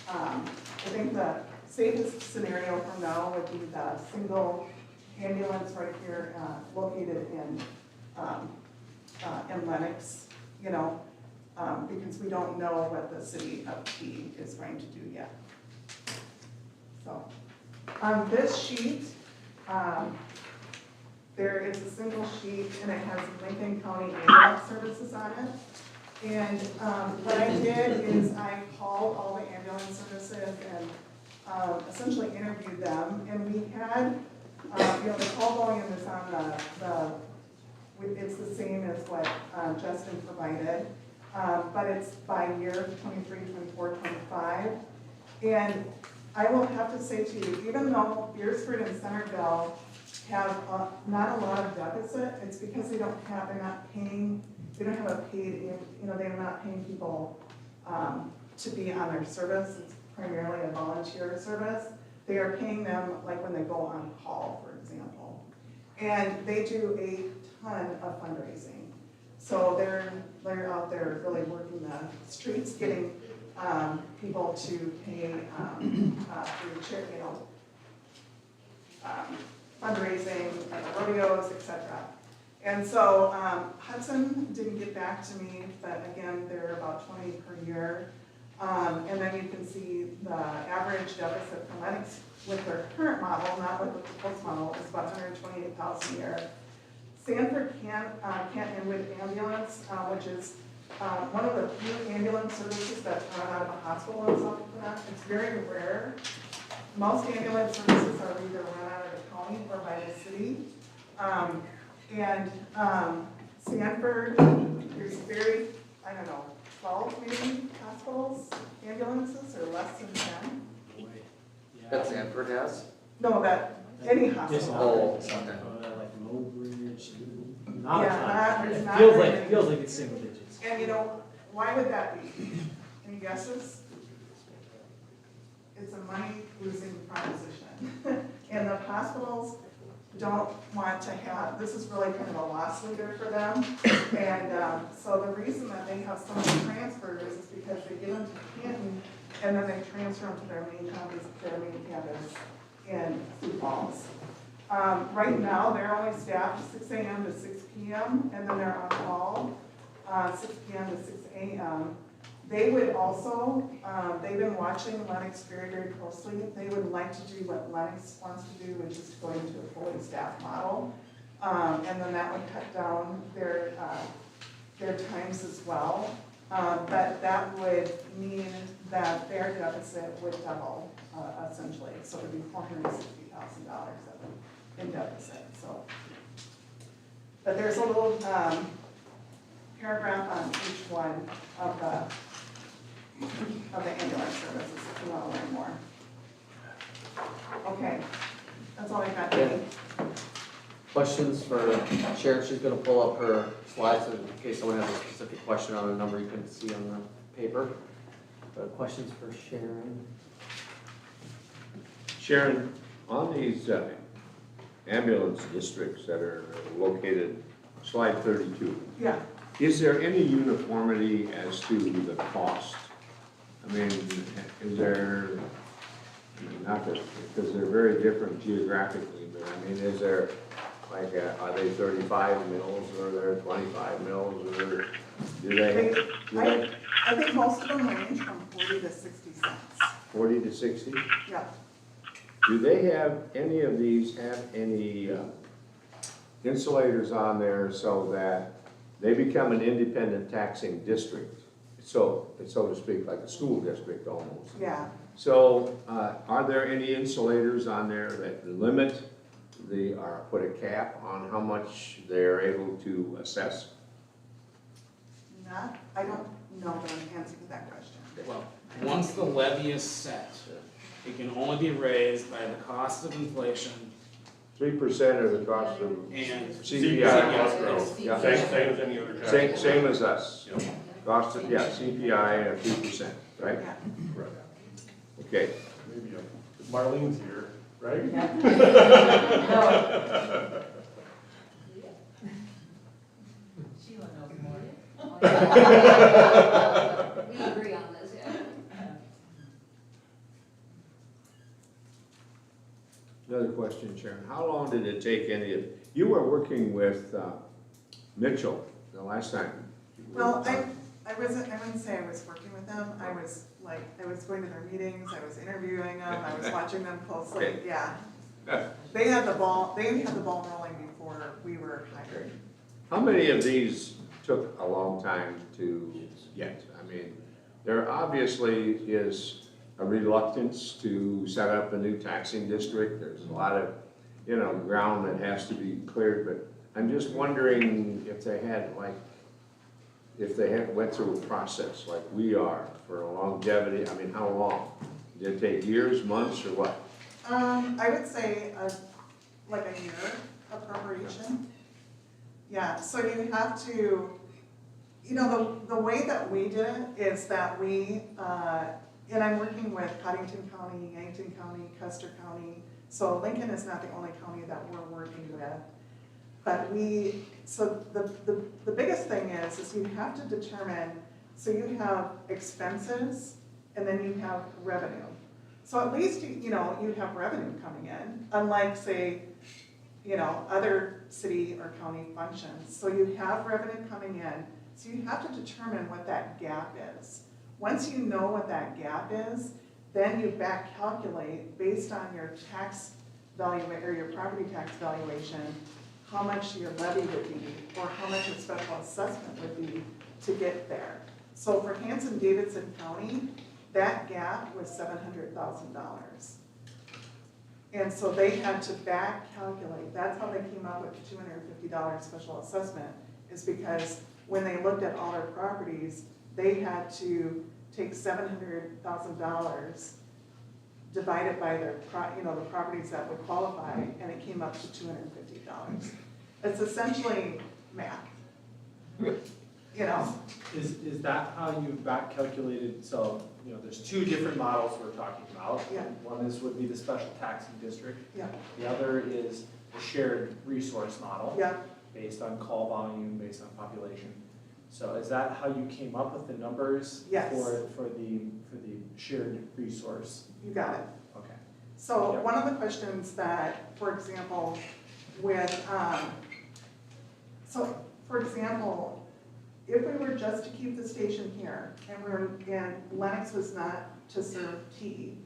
I think the safest scenario from now would be the single ambulance right here located in Lennox. You know, because we don't know what the city of Key is going to do yet. So, on this sheet, there is a single sheet and it has Lincoln County ambulance services on it. And what I did is I called all the ambulance services and essentially interviewed them. And we had, the call volume is on it's the same as what Justin provided, but it's by year, 23, 24, 25. And I will have to say to you, even though Beersford and Centerville have not a lot of deficit, it's because they're not paying, they don't have a paid, they're not paying people to be on their service. It's primarily a volunteer service. They are paying them like when they go on call, for example. And they do a ton of fundraising. So they're out there really working the streets, getting people to pay through charity, fundraising at the rodeos, etc. And so Hudson didn't get back to me, but again, they're about 20 per year. And then you can see the average deficit for Lennox with their current model, not with the proposed model, is about $128,000 a year. Sanford Can't Inwood Ambulance, which is one of the few ambulance services that run out of a hospital in South Dakota. It's very rare. Most ambulance services are either run out of the county or by the city. Sanford, there's 12 maybe hospitals, ambulances, or less than 10. That Sanford has? No, any Just hospital. like Mobridge, Yeah, not a ton. there's It not feels very like, many. feels like it's single digits. And why would that be? Any guesses? It's a money losing proposition. And the hospitals don't want to have, this is really kind of a loss leader for them. And so the reason that they have so many transfers is because they give them to Canton and then they transfer them to their main campus in Sioux Falls. Right now, they're only staffed 6 a.m. to 6 p.m. and then they're on call 6 p.m. to 6 a.m. They would also, they've been watching Lennox very, very closely. They would like to do what Lennox wants to do, which is to go into a fully staffed model. And then that would cut down their times as well. But that would mean that their deficit would double, essentially. So it would be $460,000 in deficit. So, but there's a little paragraph on each one of the ambulance services if you want to learn more. Okay, that's all I got. Yeah. Questions for Sharon? She's going to pull up her slides in case someone has a specific question on a number you can see on the paper. Questions for Sharon? Sharon, on these ambulance districts that are located, slide 32. Yeah. Is there any uniformity as to the cost? I mean, is there, not that, because they're very different geographically, but I mean, is there, like, are they 35 mils or they're 25 mils or do they? I think most of them range from 40 to 60 cents. 40 to 60? Yeah. Do they have, any of these have any insulators on there so that they become an independent taxing district? So to speak, like a school district almost. Yeah. So are there any insulators on there that limit or put a cap on how much they're able to assess? I don't know the answer to that question. Well, once the levy is set, it can only be raised by the cost of inflation 3% of the cost of and CPI. plus growth. Yeah. Same as any other tax. Same as us. Yep. Cost of, CPI and 3%, right? Yeah. Right. Okay. Maybe Marlene's here, right? Sheila knows more. We agree on this, yeah. Another question, Sharon. How long did it take you were working with Mitchell the last time? Well, I wouldn't say I was working with them, I was going to their meetings, I was interviewing them, I was watching them closely, Okay. yeah. They had the ball rolling before we were hired. How many of these took a long time to get? I mean, there obviously is a reluctance to set up a new taxing district. There's a lot of, ground that has to be cleared, but I'm just wondering if they had went through a process like we are for a longevity. I mean, how long? Did it take years, months, or what? I would say like a year of preparation. Yeah, so you have to, the way that we did it is that we, and I'm working with Cottington County, Yankton County, Custer County, so Lincoln is not the only county that we're working with. But so the biggest thing is you have to determine, so you have expenses and then you have revenue. So at least, you have revenue coming in, unlike say, other city or county functions. So you have revenue coming in, so you have to determine what that gap is. Once you know what that gap is, then you back calculate based on your tax value or your property tax valuation, how much your levy would be or how much a special assessment would be to get there. So for Hanson-Davidson County, that gap was $700,000. And so they had to back calculate. That's how they came up with the $250 special assessment, is because when they looked at all their properties, they had to take $700,000, divide it by their, the properties that would qualify, and it came up to $250. It's essentially math. Is that how you back calculated, so, there's two different models we're talking about. Yeah. One would be the special taxing district. Yeah. The other is the shared resource model. Yeah. Based on call volume, based on population. So is that how you came up with the numbers? Yes. For the shared resource? You got it. Okay. So Yep. one of the questions that, for example, if we were just to keep the station here and Lennox was not to serve T,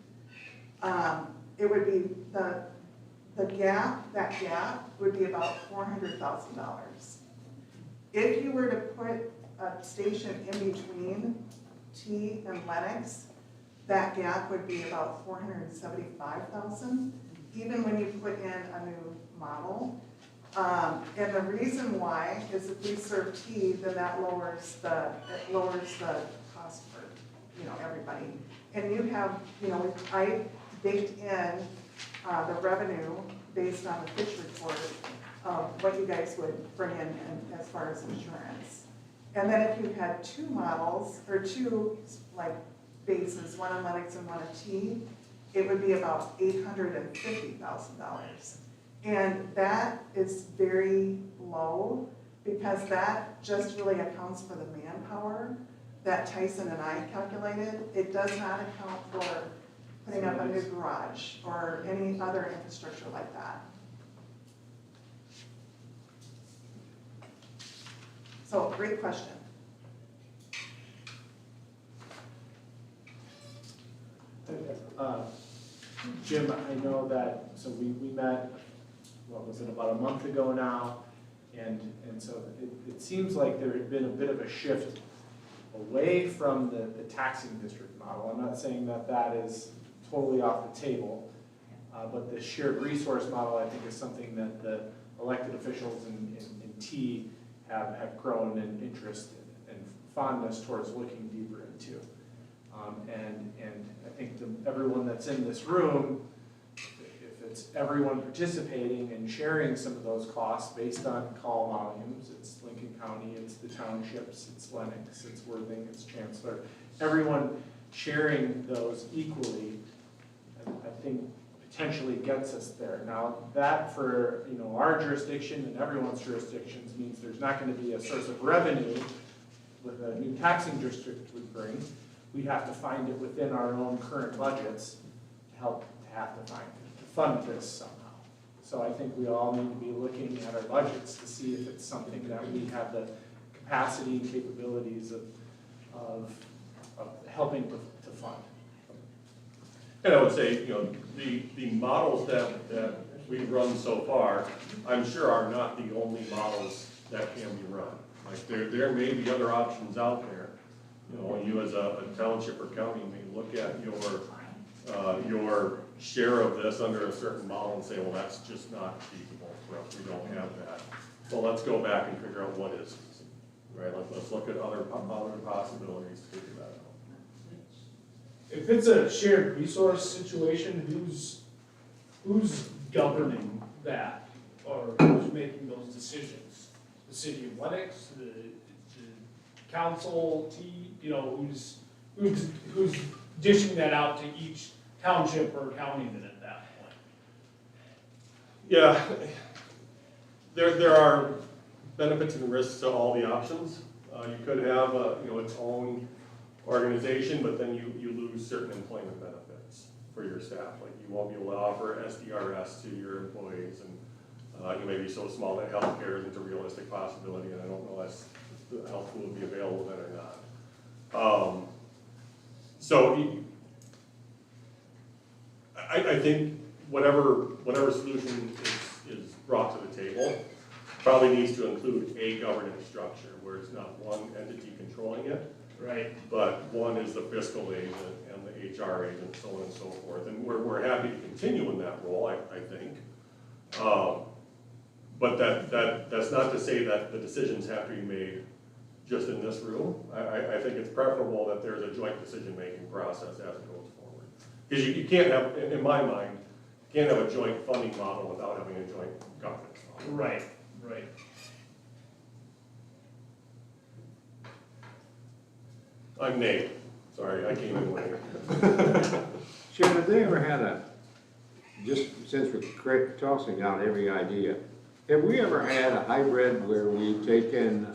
it would be that gap would be about $400,000. If you were to put a station in between T and Lennox, that gap would be about $475,000, even when you put in a new model. And the reason why is if we serve T, then that lowers the cost for, everybody. And you have, I baked in the revenue based on the fish report of what you guys would bring in as far as insurance. And then if you had two models, or two bases, one on Lennox and one on T, it would be about $850,000. And that is very low because that just really accounts for the manpower that Tyson and I calculated. It does not account for putting up a new garage or any other infrastructure like that. So, great question. Jim, I know that, so we met, what was it, about a month ago now, and so it seems like there had been a bit of a shift away from the taxing district model. I'm not saying that is totally off the table, but the shared resource model, I think, is something that the elected officials in T have grown in interest and fondness towards looking deeper into. And I think everyone that's in this room, if it's everyone participating and sharing some of those costs based on call volumes, it's Lincoln County, it's the townships, it's Lennox, it's Worthing, it's Chancellor, everyone sharing those equally, I think potentially gets us there. Now that for our jurisdiction and everyone's jurisdictions means there's not going to be a source of revenue with a new taxing district would bring. We'd have to find it within our own current budgets to fund this somehow. So I think we all need to be looking at our budgets to see if it's something that we have the capacity and capabilities of helping to fund. And I would say, you know, the models that we've run so far, I'm sure are not the only models that can be run. Like there may be other options out there. You know, you as a township or county may look at your share of this under a certain model and say, well, that's just not feasible for us, we don't have that. Well, let's go back and figure out what is feasible, right? Let's look at other possibilities to figure that out. If it's a shared resource situation, who's governing that? Or who's making those decisions? The city of Lennox, the council, you know, who's dishing that out to each township or county then at that point? Yeah, there are benefits and risks to all the options. You could have its own organization, but then you lose certain employment benefits for your staff. Like you won't be able to offer SDRS to your employees, and you may be so small that healthcare isn't a realistic possibility, and I don't know if the health will be available then or not. I think whatever solution is brought to the table probably needs to include a governance structure where it's not one entity controlling it. Right. But one is the fiscal agent and the HR agent, so on and so forth. And we're happy to continue in that role, I think. But that's not to say that the decisions have to be made just in this room. I think it's preferable that there's a joint decision-making process as it goes forward. Because you can't have, in my mind, you can't have a joint funding model without having a joint governance model. Right, right. I'm Nate. Sorry, I came in late. Jim, have they ever had just since we're tossing out every idea, have we ever had a hybrid where we've taken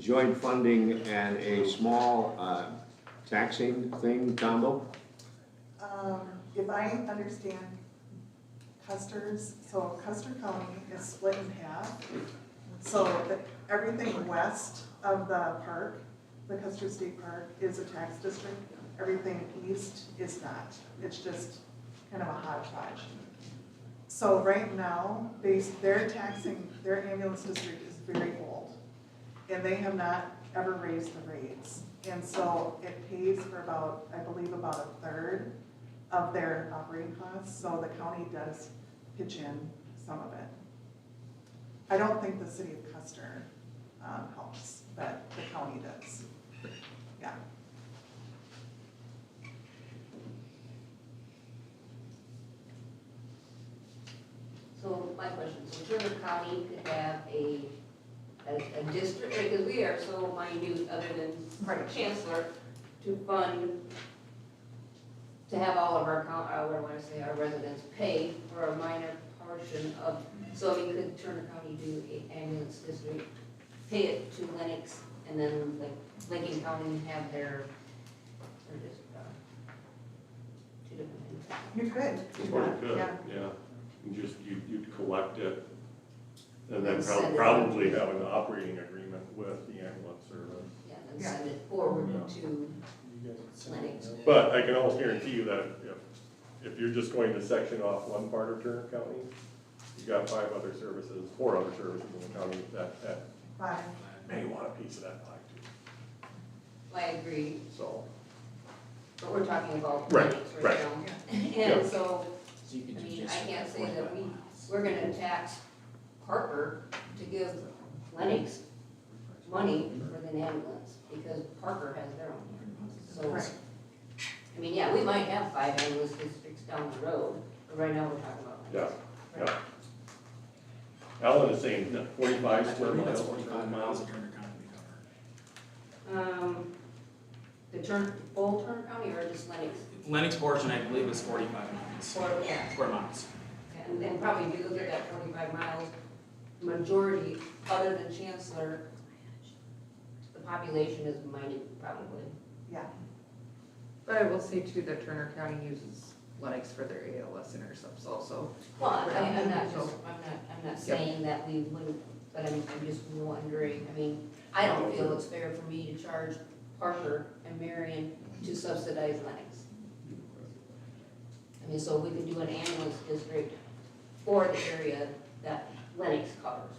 joint funding and a small taxing thing combo? If I understand so Custer County is split in half. So everything west of the park, the Custer State Park, is a tax district. Everything east is not. It's just kind of a hodgepodge. So right now, their ambulance district is very old, and they have not ever raised the rates. And so it pays for about, I believe, about a third of their operating costs, so the county does pitch in some of it. I don't think the city of Custer helps, but the county does. Yeah. So my question, so Turner County could have a district, because we are so minute other than Chancellor, to fund, to have all of our, our residents pay for a minor portion of, so I mean, could Turner County do an ambulance district, pay it to Lennox, and then like Lincoln County have their just, two different things? You could. Or you could, yeah. You'd collect it, and then Send it probably have an operating agreement with the ambulance service. Yeah, then send it forward to Lennox. But I can almost guarantee you that if you're just going to section off one part of Turner County, you've got four other services in the county that may want a piece of that pie too. I agree, So, but we're talking about Right, Lennox right. now. And so, I mean, I can't say that we're gonna tax Parker to give Lennox money for the ambulance, because Parker has their own. So, I mean, yeah, we might have 5 ambulance districts down the road, but right now we're talking about Lennox. yeah. Alan is saying 45 square miles. 45 miles of Turner County we cover. The full Turner County or just Lennox? Lennox portion, I believe, is 45 miles. Yeah. Square miles. And then probably if you look at that 45 miles, majority, other than Chancellor, the population is minute probably. Yeah. But I will say too that Turner County uses Lennox for their ALS intercepts also. Well, I'm not saying that we wouldn't but I'm just wondering, I mean, I don't feel it's fair for me to charge Parker and Marion to subsidize Lennox. I mean, so we could do an ambulance district for the area that Lennox covers.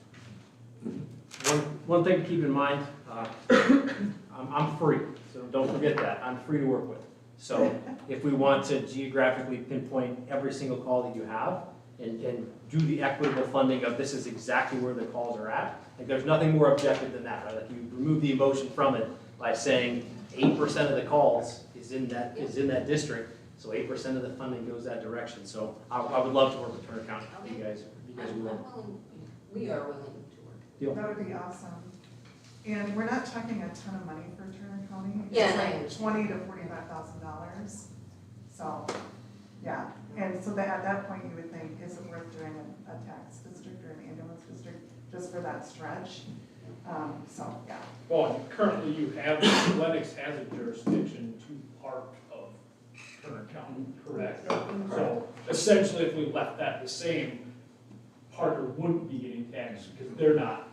One thing to keep in mind, I'm free, so don't forget that, I'm free to work with. So if we want to geographically pinpoint every single call that you have and do the equitable funding of this is exactly where the calls are at, like there's nothing more objective than that, right? Like you remove the emotion from it by saying 8% of the calls is in that district, so 8% of the funding goes that direction. So I would love to work with Turner County, you guys are willing. We are willing to work. Deal. That would be awesome. And we're not talking a ton of money for Turner County. Yeah, It's I like understand. $20,000 to $45,000. So, yeah, and so that, at that point, you would think, is it worth doing a tax district or an ambulance district just for that stretch? So, yeah. Well, currently you have, Lennox has a jurisdiction to part of Turner County, correct? So essentially, if we left that the same, Parker wouldn't be getting taxed because they're not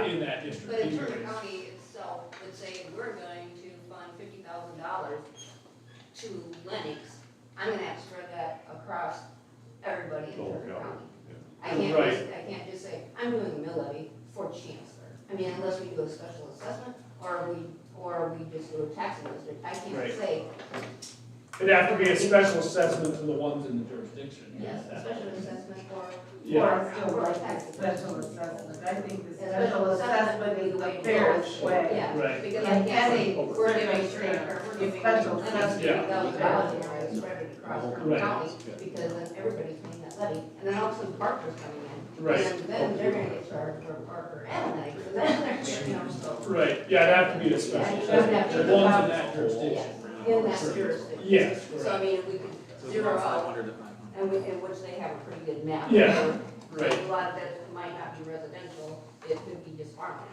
in that district But if Turner anyways. County itself would say, we're going to fund $50,000 to Lennox, I'm gonna have to spread that across everybody in Turner County. I can't just say, I'm doing a mill levy for Chancellor. I mean, unless we do a special assessment, or we just do a taxing district, I can't say, It'd have to be a special assessment to the ones in the jurisdiction. yes, a special assessment or. Yeah. or Still like taxing. special assessment, I think the Special special assessment is the fairest way. Yeah, Right. because I can't say, we're giving straight, or we're giving Special Lennox assessment. $50,000 and we're gonna spread it across Turner Right. County, because then everybody's paying that levy, and then all of a sudden Parker's coming in. Right. And then they're gonna get charged for Parker and Lennox, and then they're, you know, so. Right, yeah, it'd have to be a special Yeah, it would have to assessment, be the ones in the- that jurisdiction. Yes, in that jurisdiction. Yes, So I correct. mean, we could zero out, and in which they have a pretty good map. Yeah, So right. a lot of that might not be residential, it could be just farmland.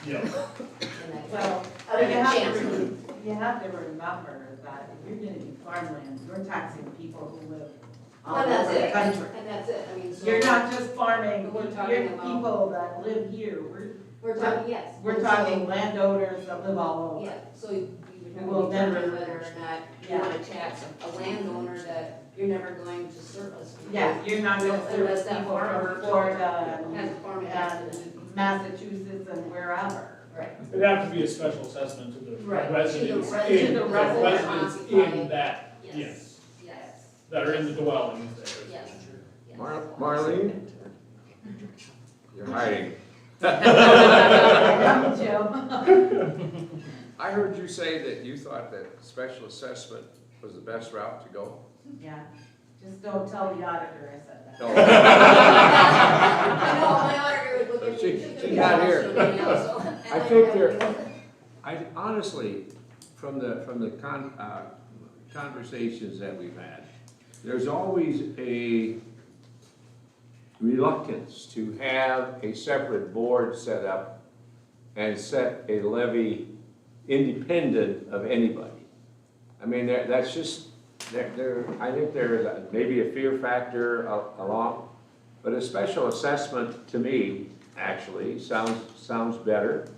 Yeah. in that- Well, Other you than have Chancellor. you have to remember that if you're gonna be farmland, you're taxing people who live all Well, that's over the it, country. and that's it, I mean, so. You're not just farming, We're you're talking about- people that live here, We're talking, yes. we're And talking so- landowners that live all over. Yeah, so you would have Will to never- determine whether or not you Yeah. want to tax a landowner that you're never going to service. Yeah, you're not gonna Unless service that people farmer from Florida has a farm and Massachusetts and wherever. Right. It'd have to be a special assessment to the Right. residents To the in, resident- the residents in occupying. that, Yes. yes, Yes, that are in the dwellings there. yes. Yes. Marlene? You're hiding. Jim. I heard you say that you thought that special assessment was the best route to go. Yeah, just don't tell the auditor I said that. No. I know, my auditor would look at me. She's not here. I think there, honestly, from the conversations that we've had, there's always a reluctance to have a separate board set up and set a levy independent of anybody. I mean, that's just, I think there's maybe a fear factor along, but a special assessment to me actually sounds better.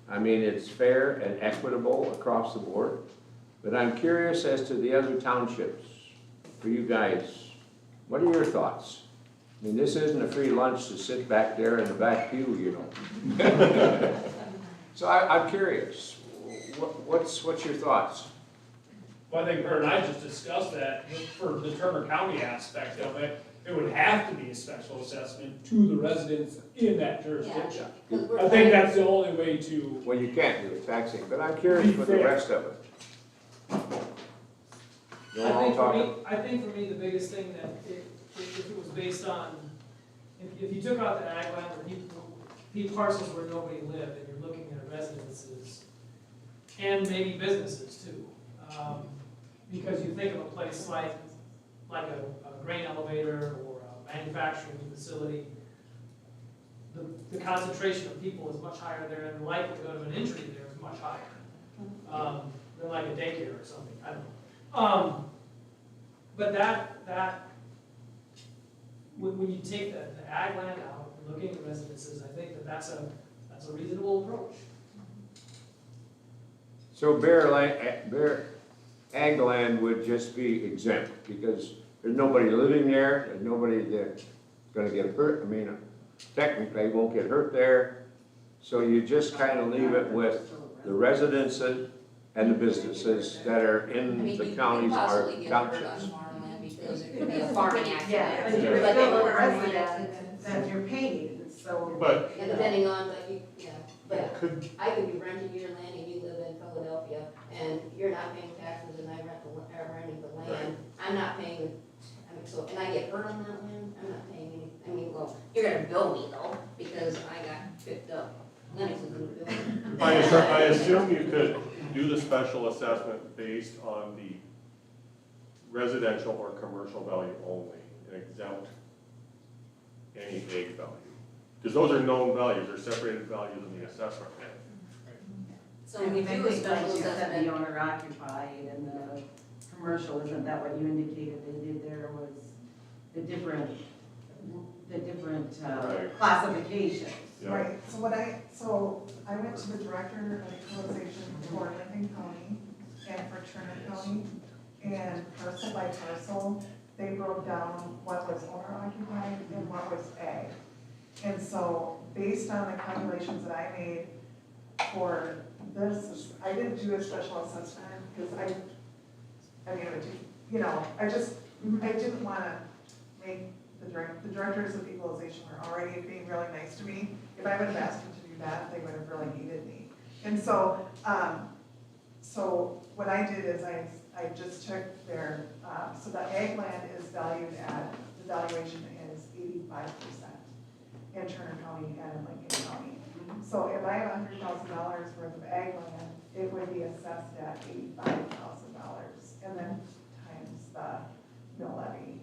I mean, it's fair and equitable across the board, but I'm curious as to the other townships. For you guys, what are your thoughts? I mean, this isn't a free lunch to sit back there in the back pew, you know. So I'm curious, what's your thoughts? Well, I think her and I just discussed that for the Turner County aspect of it. It would have to be a special assessment to the residents in that jurisdiction. I think that's the only way to. Well, you can't do it taxing, but I'm curious for the rest of it. I think for me, the biggest thing that if it was based on, if you took out the ag land where people parcels where nobody lived, and you're looking at residences and maybe businesses too. Because you think of a place like a grain elevator or a manufacturing facility, the concentration of people is much higher there, and the likelihood of an injury there is much higher than like a daycare or something. I don't know. But that when you take the ag land out and looking at residences, I think that that's a reasonable approach. So bare ag land would just be exempt because there's nobody living there, there's nobody that's gonna get hurt. I mean, technically won't get hurt there. So you just kind of leave it with the residences and the businesses that are in the counties or townships. Because it could be a farming accident. Yeah, but you're But still they a were resident that you're paid, so. But And depending on, like, but could, I could be renting your land and you live in Philadelphia and you're not paying taxes and I'm renting the land. I'm not paying, I mean, so, and I get hurt on that land, I'm not paying any, I mean, well, you're gonna bill me though, because I got picked up. Lennox is gonna bill me. I assume you could do the special assessment based on the residential or commercial value only and exempt any ag value. Because those are known values, they're separated values in the assessment. So we do a special Like you said, assessment. the owner occupied and the commercial, isn't that what you indicated they did there was the different Right. classifications? Yeah. Right, so I went to the director of equalization for Lincoln County and for Turner County, and parcel by parcel, they broke down what was owner occupied and what was ag. And so, based on the calculations that I made for this, I didn't do a special assessment, because I mean, it would, I didn't wanna make the directors of equalization were already being really nice to me. If I would have asked them to do that, they would have really needed me. And so, so what I did is I just took their, so the ag land is valued at, the valuation is 85% in Turner County and in Lincoln County. So if I have $100,000 worth of ag land, it would be assessed at $85,000 and then times the mill levy.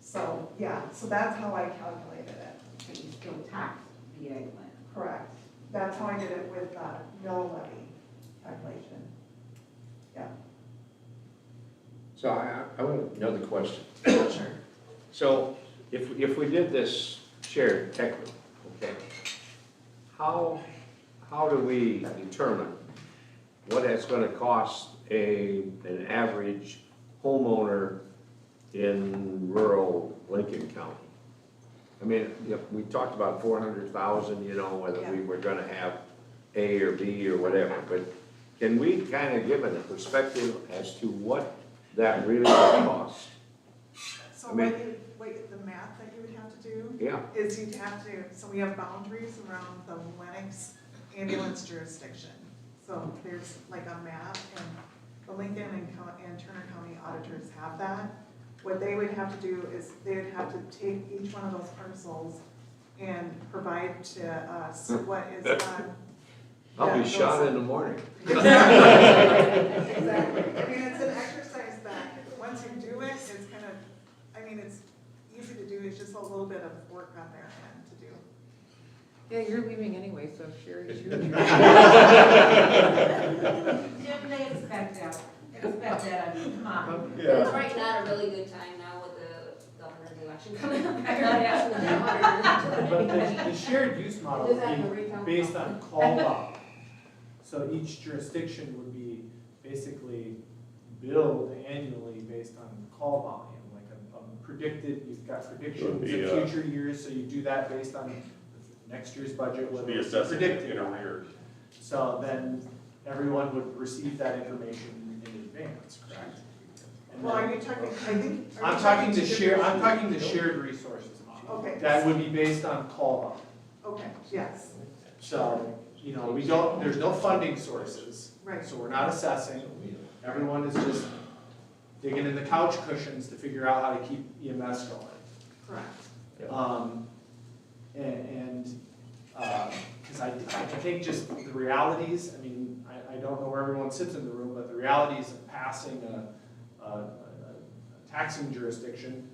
So, yeah, so that's how I calculated it. And you still tax the ag land. Correct. That's how I did it with mill levy calculation. Yeah. So I have another question. Sure. So if we did this shared technically, okay, how do we determine what it's gonna cost an average homeowner in rural Lincoln County? I mean, we talked about 400,000, whether we were gonna have A or B or whatever, but can we kind of give it a perspective as to what that really would cost? So I mean- the math that you would have to do Yeah, is you'd have to, so we have boundaries around the Lennox ambulance jurisdiction. So there's like a map, and the Lincoln and Turner County auditors have that. What they would have to do is they would have to take each one of those parcels and provide to us what is on. I'll be shot in the morning. Exactly. I mean, it's an exercise that, once you do it, it's kind of, I mean, it's easy to do, it's just a little bit of work on their end to do. Yeah, you're leaving anyway, so Sherry, you. Jim, they expect that, I mean, come on. But it's right not a really good time now with the governor's election coming up. I'm not asking them. But the shared use model Does that would be recount? based on call volume. So each jurisdiction would be basically billed annually based on call volume, like a predicted, you've got predictions of future years, so you do that based on next year's budget, what Be it's assessing predicted. in arrears. So then everyone would receive that information in advance, correct? And Well, then- are you talking, I think. are you I'm talking to the shared, I'm different- talking the shared resources model. Okay. That would be based on call volume. Okay, yes, So, we don't, there's no funding sources. right. So we're not assessing. Everyone is just digging in the couch cushions to figure out how to keep EMS going. Correct. Because I think just the realities, I mean, I don't know where everyone sits in the room, but the realities of passing a taxing jurisdiction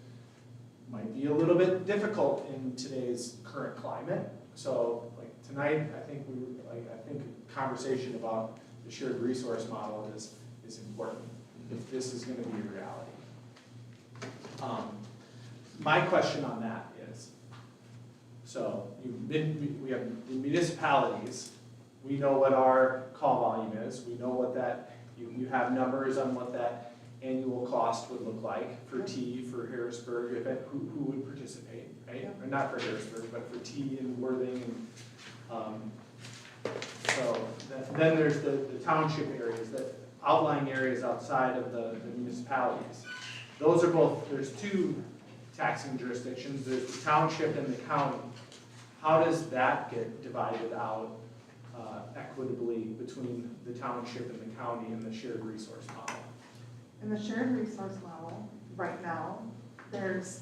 might be a little bit difficult in today's current climate. So like tonight, I think a conversation about the shared resource model is important if this is gonna be a reality. My question on that is, So we have the municipalities, we know what our call volume is, we know what that, you have numbers on what that annual cost would look like for T, for Harrisburg, who would participate, right? Or not for Harrisburg, but for T and Worthing and, then there's the township areas, the outlying areas outside of the municipalities. Those are both, there's two taxing jurisdictions, there's the township and the county. How does that get divided out equitably between the township and the county in the shared resource model? In the shared resource model, right now,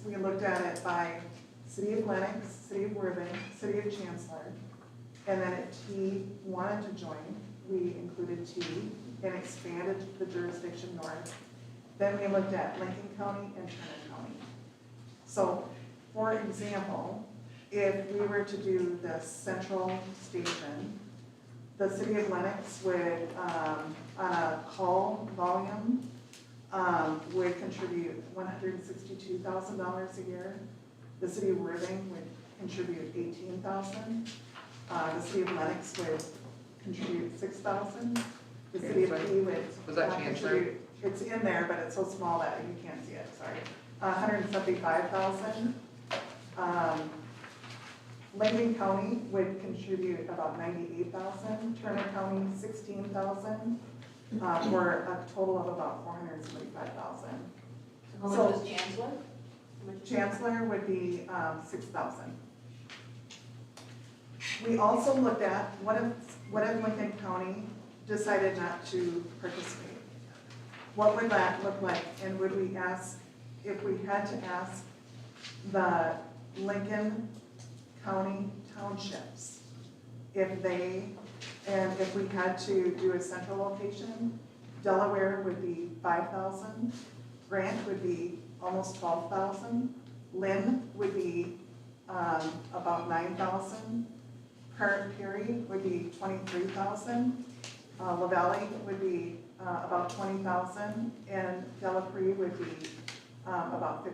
we looked at it by City of Lennox, City of Worthing, City of Chancellor, and then if T wanted to join, we included T and expanded the jurisdiction north. Then we looked at Lincoln County and Turner County. So, for example, if we were to do the central station, the City of Lennox would, on a call volume, would contribute $162,000 a year. The City of Worthing would contribute $18,000. The City of Lennox would contribute $6,000. The City of P would Was that Chancellor? contribute, it's in there, but it's so small that you can't see it, sorry. $175,000. Lincoln County would contribute about $98,000. Turner County, $16,000. For a total of about $475,000. How much was Chancellor? Chancellor would be $6,000. We also looked at what if Lincoln County decided not to participate? What would that look like? And would we ask, if we had to ask the Lincoln County townships if we had to do a central location, Delaware would be $5,000, Grant would be almost $12,000, Lynn would be about $9,000, Perry would be $23,000, La Valley would be about $20,000, and Delapre would be about $57,000.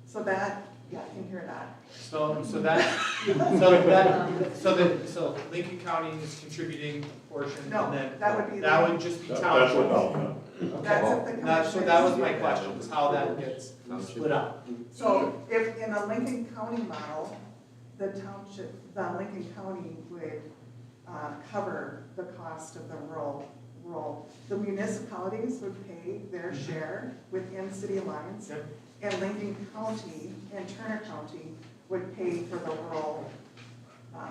So that, yeah, I can hear that. So Lincoln County is contributing a portion, No, and then that would be just be That's township. without that. That's if the So that was my question, is how that gets split up. So if in a Lincoln County model, the township, the Lincoln County would cover the cost of the rural. The municipalities would pay their share within city lines, Yep. and Lincoln County and Turner County would pay for the rural. I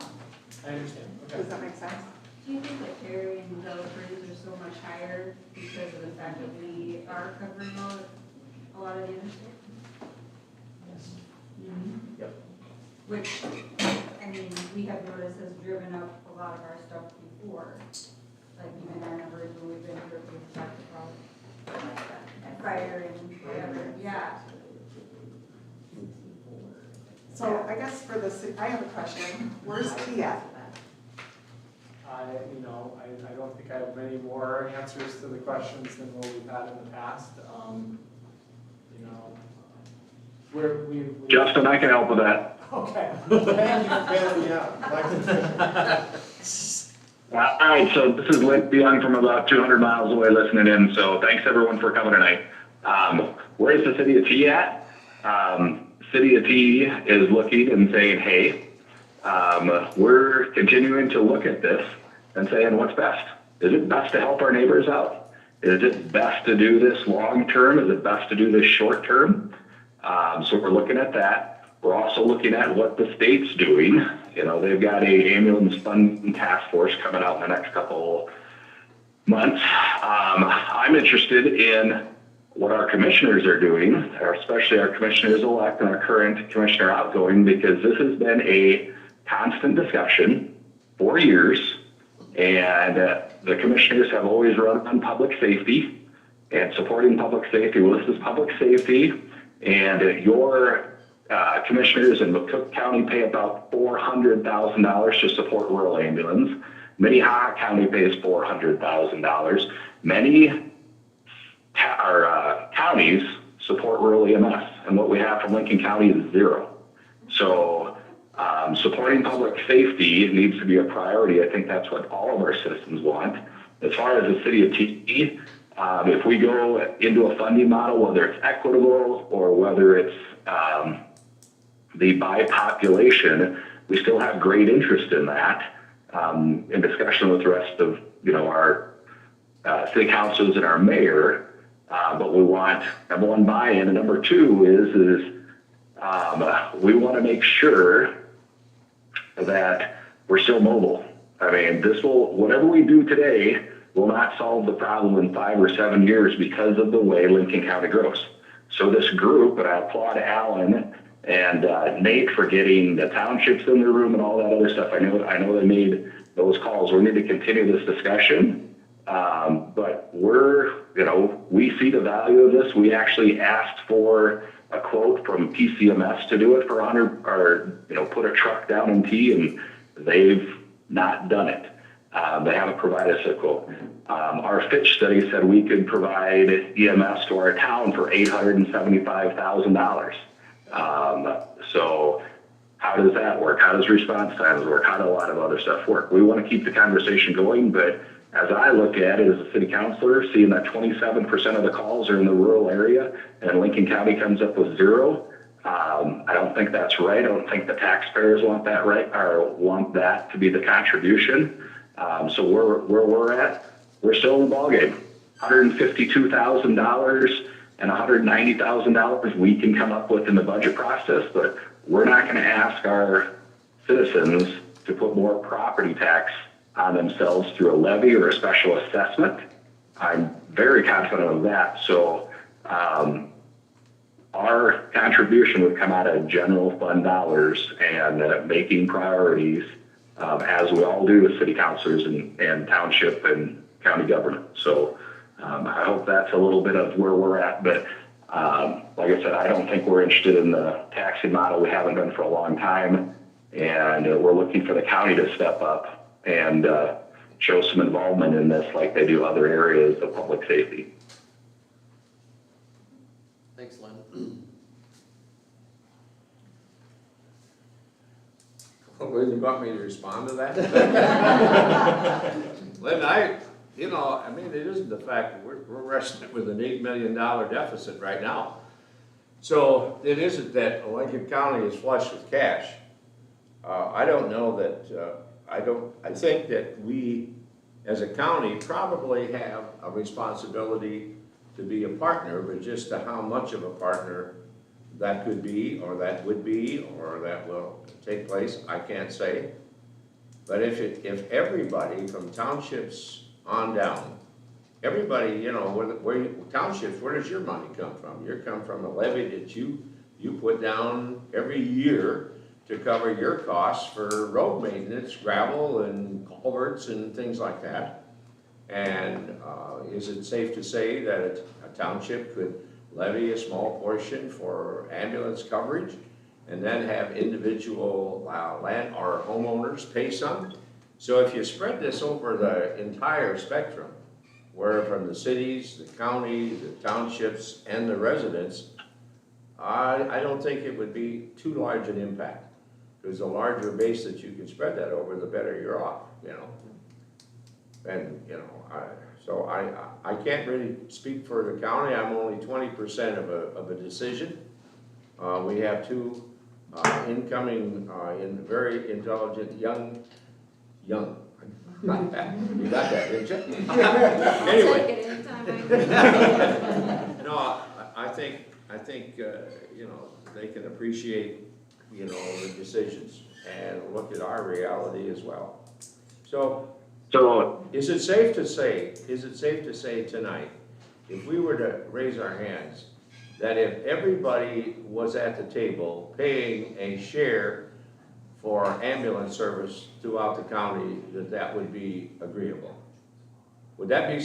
understand, okay. Does that make sense? Do you think that Terry and developers are so much higher because of the fact that we are covering a lot of the interstate? Yes. Yep. Which, I mean, we have noticed has driven up a lot of our stuff before. Like even our numbers when we've been here, we've talked about that fire and whatever, yeah. So I guess for the city, I have a question. Where's T at? I don't think I have many more answers to the questions than what we've had in the past. Justin, I can help with that. Okay. Thank you for bailing me out. All right, so this is Link Young from about 200 miles away listening in, so thanks everyone for coming tonight. Where's the City of T at? City of T is looking and saying, hey, we're continuing to look at this and saying what's best. Is it best to help our neighbors out? Is it best to do this long term? Is it best to do this short term? So we're looking at that. We're also looking at what the state's doing. They've got a ambulance funding task force coming out in the next couple months. I'm interested in what our commissioners are doing, especially our commissioners-elect and our current commissioner outgoing, because this has been a constant discussion for years, and the commissioners have always run on public safety and supporting public safety. Well, this is public safety, and your commissioners in McCook County pay about $400,000 to support rural ambulance. Minnehaha County pays $400,000. Many counties support rural EMS. and what we have from Lincoln County is zero. So supporting public safety needs to be a priority. I think that's what all of our citizens want. As far as the city of TE, if we go into a funding model, whether it's equitable or whether it's the by population, we still have great interest in that. In discussion with the rest of our city councils and our mayor, but we want number one buy-in, and number two is we want to make sure that we're still mobile. I mean, whatever we do today will not solve the problem in 5 or 7 years because of the way Lincoln County grows. So this group, and I applaud Alan and Nate for getting the townships in the room and all that other stuff. I know they made those calls. We need to continue this discussion. But we see the value of this. We actually asked for a quote from PCMS to do it for 100, or put a truck down in T, and they've not done it. They haven't provided us a quote. Our Fitch study said we could provide EMS to our town for $875,000. So how does that work? How does response times work? How do a lot of other stuff work? We want to keep the conversation going, but as I look at it as a city councilor, seeing that 27% of the calls are in the rural area and Lincoln County comes up with zero, I don't think that's right. I don't think the taxpayers want that right, or want that to be the contribution. So where we're at, we're still in the ballgame. $152,000 and $190,000 we can come up with in the budget process, but we're not going to ask our citizens to put more property tax on themselves through a levy or a special assessment. I'm very confident of that. So our contribution would come out of general fund dollars and making priorities, as we all do as city councilors and township and county government. So I hope that's a little bit of where we're at. But like I said, I don't think we're interested in the taxing model. We haven't been for a long time. And we're looking for the county to step up and show some involvement in this like they do other areas of public safety. Thanks, Len. Well, you want me to respond to that? Lynn, it isn't the fact that we're wrestling with an $8 million deficit right now. So it isn't that Lincoln County is flush with cash. I don't know that, I think that we, as a county, probably have a responsibility to be a partner, but just to how much of a partner that could be, or that would be, or that will take place, I can't say. But if everybody from townships on down, everybody, townships, where does your money come from? You come from a levy that you put down every year to cover your costs for road maintenance, gravel and culverts and things like that. And is it safe to say that a township could levy a small portion for ambulance coverage and then have individual land or homeowners pay some? So if you spread this over the entire spectrum, where from the cities, the county, the townships, and the residents, I don't think it would be too large an impact. Because the larger base that you can spread that over, the better you're off, And, so I can't really speak for the county. I'm only 20% of a decision. We have two incoming, very intelligent, young. You got that, didn't you? Anyway. Take it anytime No, I think they can appreciate the decisions and look at our reality as well. So is it safe to say tonight, if we were to raise our hands, that if everybody was at the table paying a share for ambulance service throughout the county, that would be agreeable? Would that be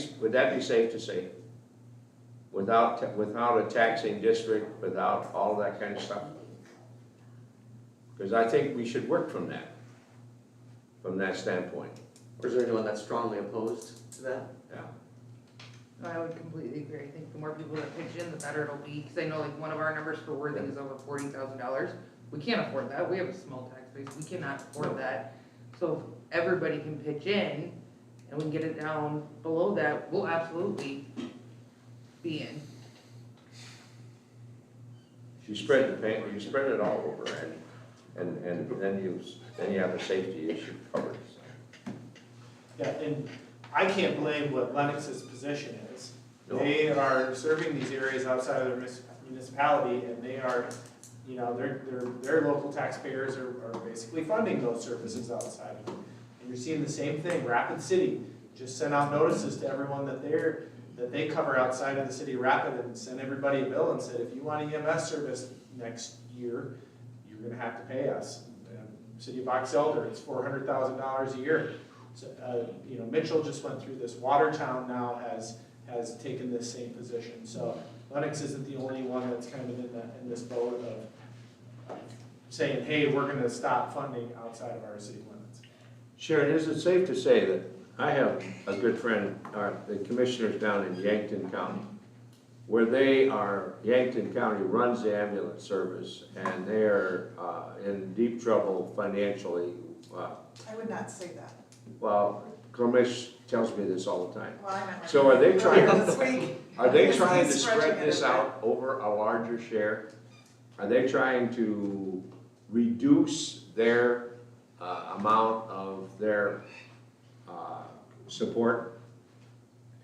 safe to say? Without a taxing district, without all that kind of stuff? Because I think we should work from that standpoint. Is there anyone that's strongly opposed to that? Yeah. I would completely agree. I think the more people that pitch in, the better it'll be, because I know like one of our numbers for Worthing is over $40,000. We can't afford that. We have a small tax base. We cannot afford that. So if everybody can pitch in and we can get it down below that, we'll absolutely be in. You spread the paint, you spread it all over, and then you have a safety issue covered. Yeah, and I can't blame what Lennox's position is. No. They are serving these areas outside of their municipality, and they are, you know, their local taxpayers are basically funding those services outside of them. And you're seeing the same thing. Rapid City just sent out notices to everyone that they cover outside of the city of Rapid, and sent everybody a bill and said, if you want EMS service next year, you're gonna have to pay us. City of Box Elder, it's $400,000 a year. So, you know, Mitchell just went through this. Watertown now has taken this same position. So Lennox isn't the only one that's kind of in this boat of saying, hey, we're gonna stop funding outside of our city limits. Sharon, is it safe to say that I have a good friend, the commissioners down in Yankton County, where Yankton County runs the ambulance service, and they're in deep trouble financially. I would not say that. Well, Clemish tells me this all the time. Well, I meant So are they trying, this week. are they He's trying to stretching spread it this a bit. out over a larger share? Are they trying to reduce their amount of their support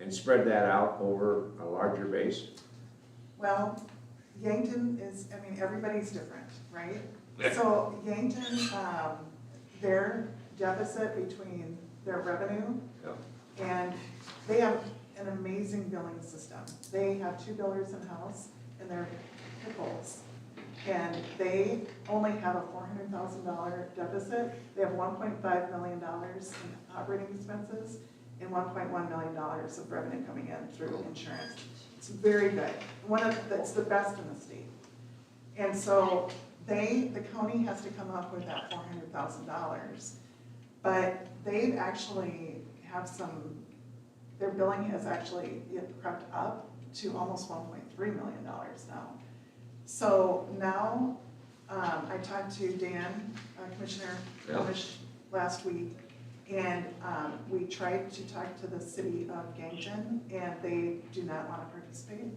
and spread that out over a larger base? Well, Yankton is, I mean, everybody's different, right? Yeah. So Yankton, their deficit between their revenue and they have an amazing billing system. They have 2 billers in-house and they're pickles. And they only have a $400,000 deficit. They have $1.5 million in operating expenses and $1.1 million of revenue coming in through insurance. It's very good. It's the best in the state. And so the county has to come up with that $400,000. But they actually have their billing has actually crept up to almost $1.3 million now. So now, I talked to Dan, Commissioner Clemish, last week, and we tried to talk to the city of Yankton, and they do not want to participate.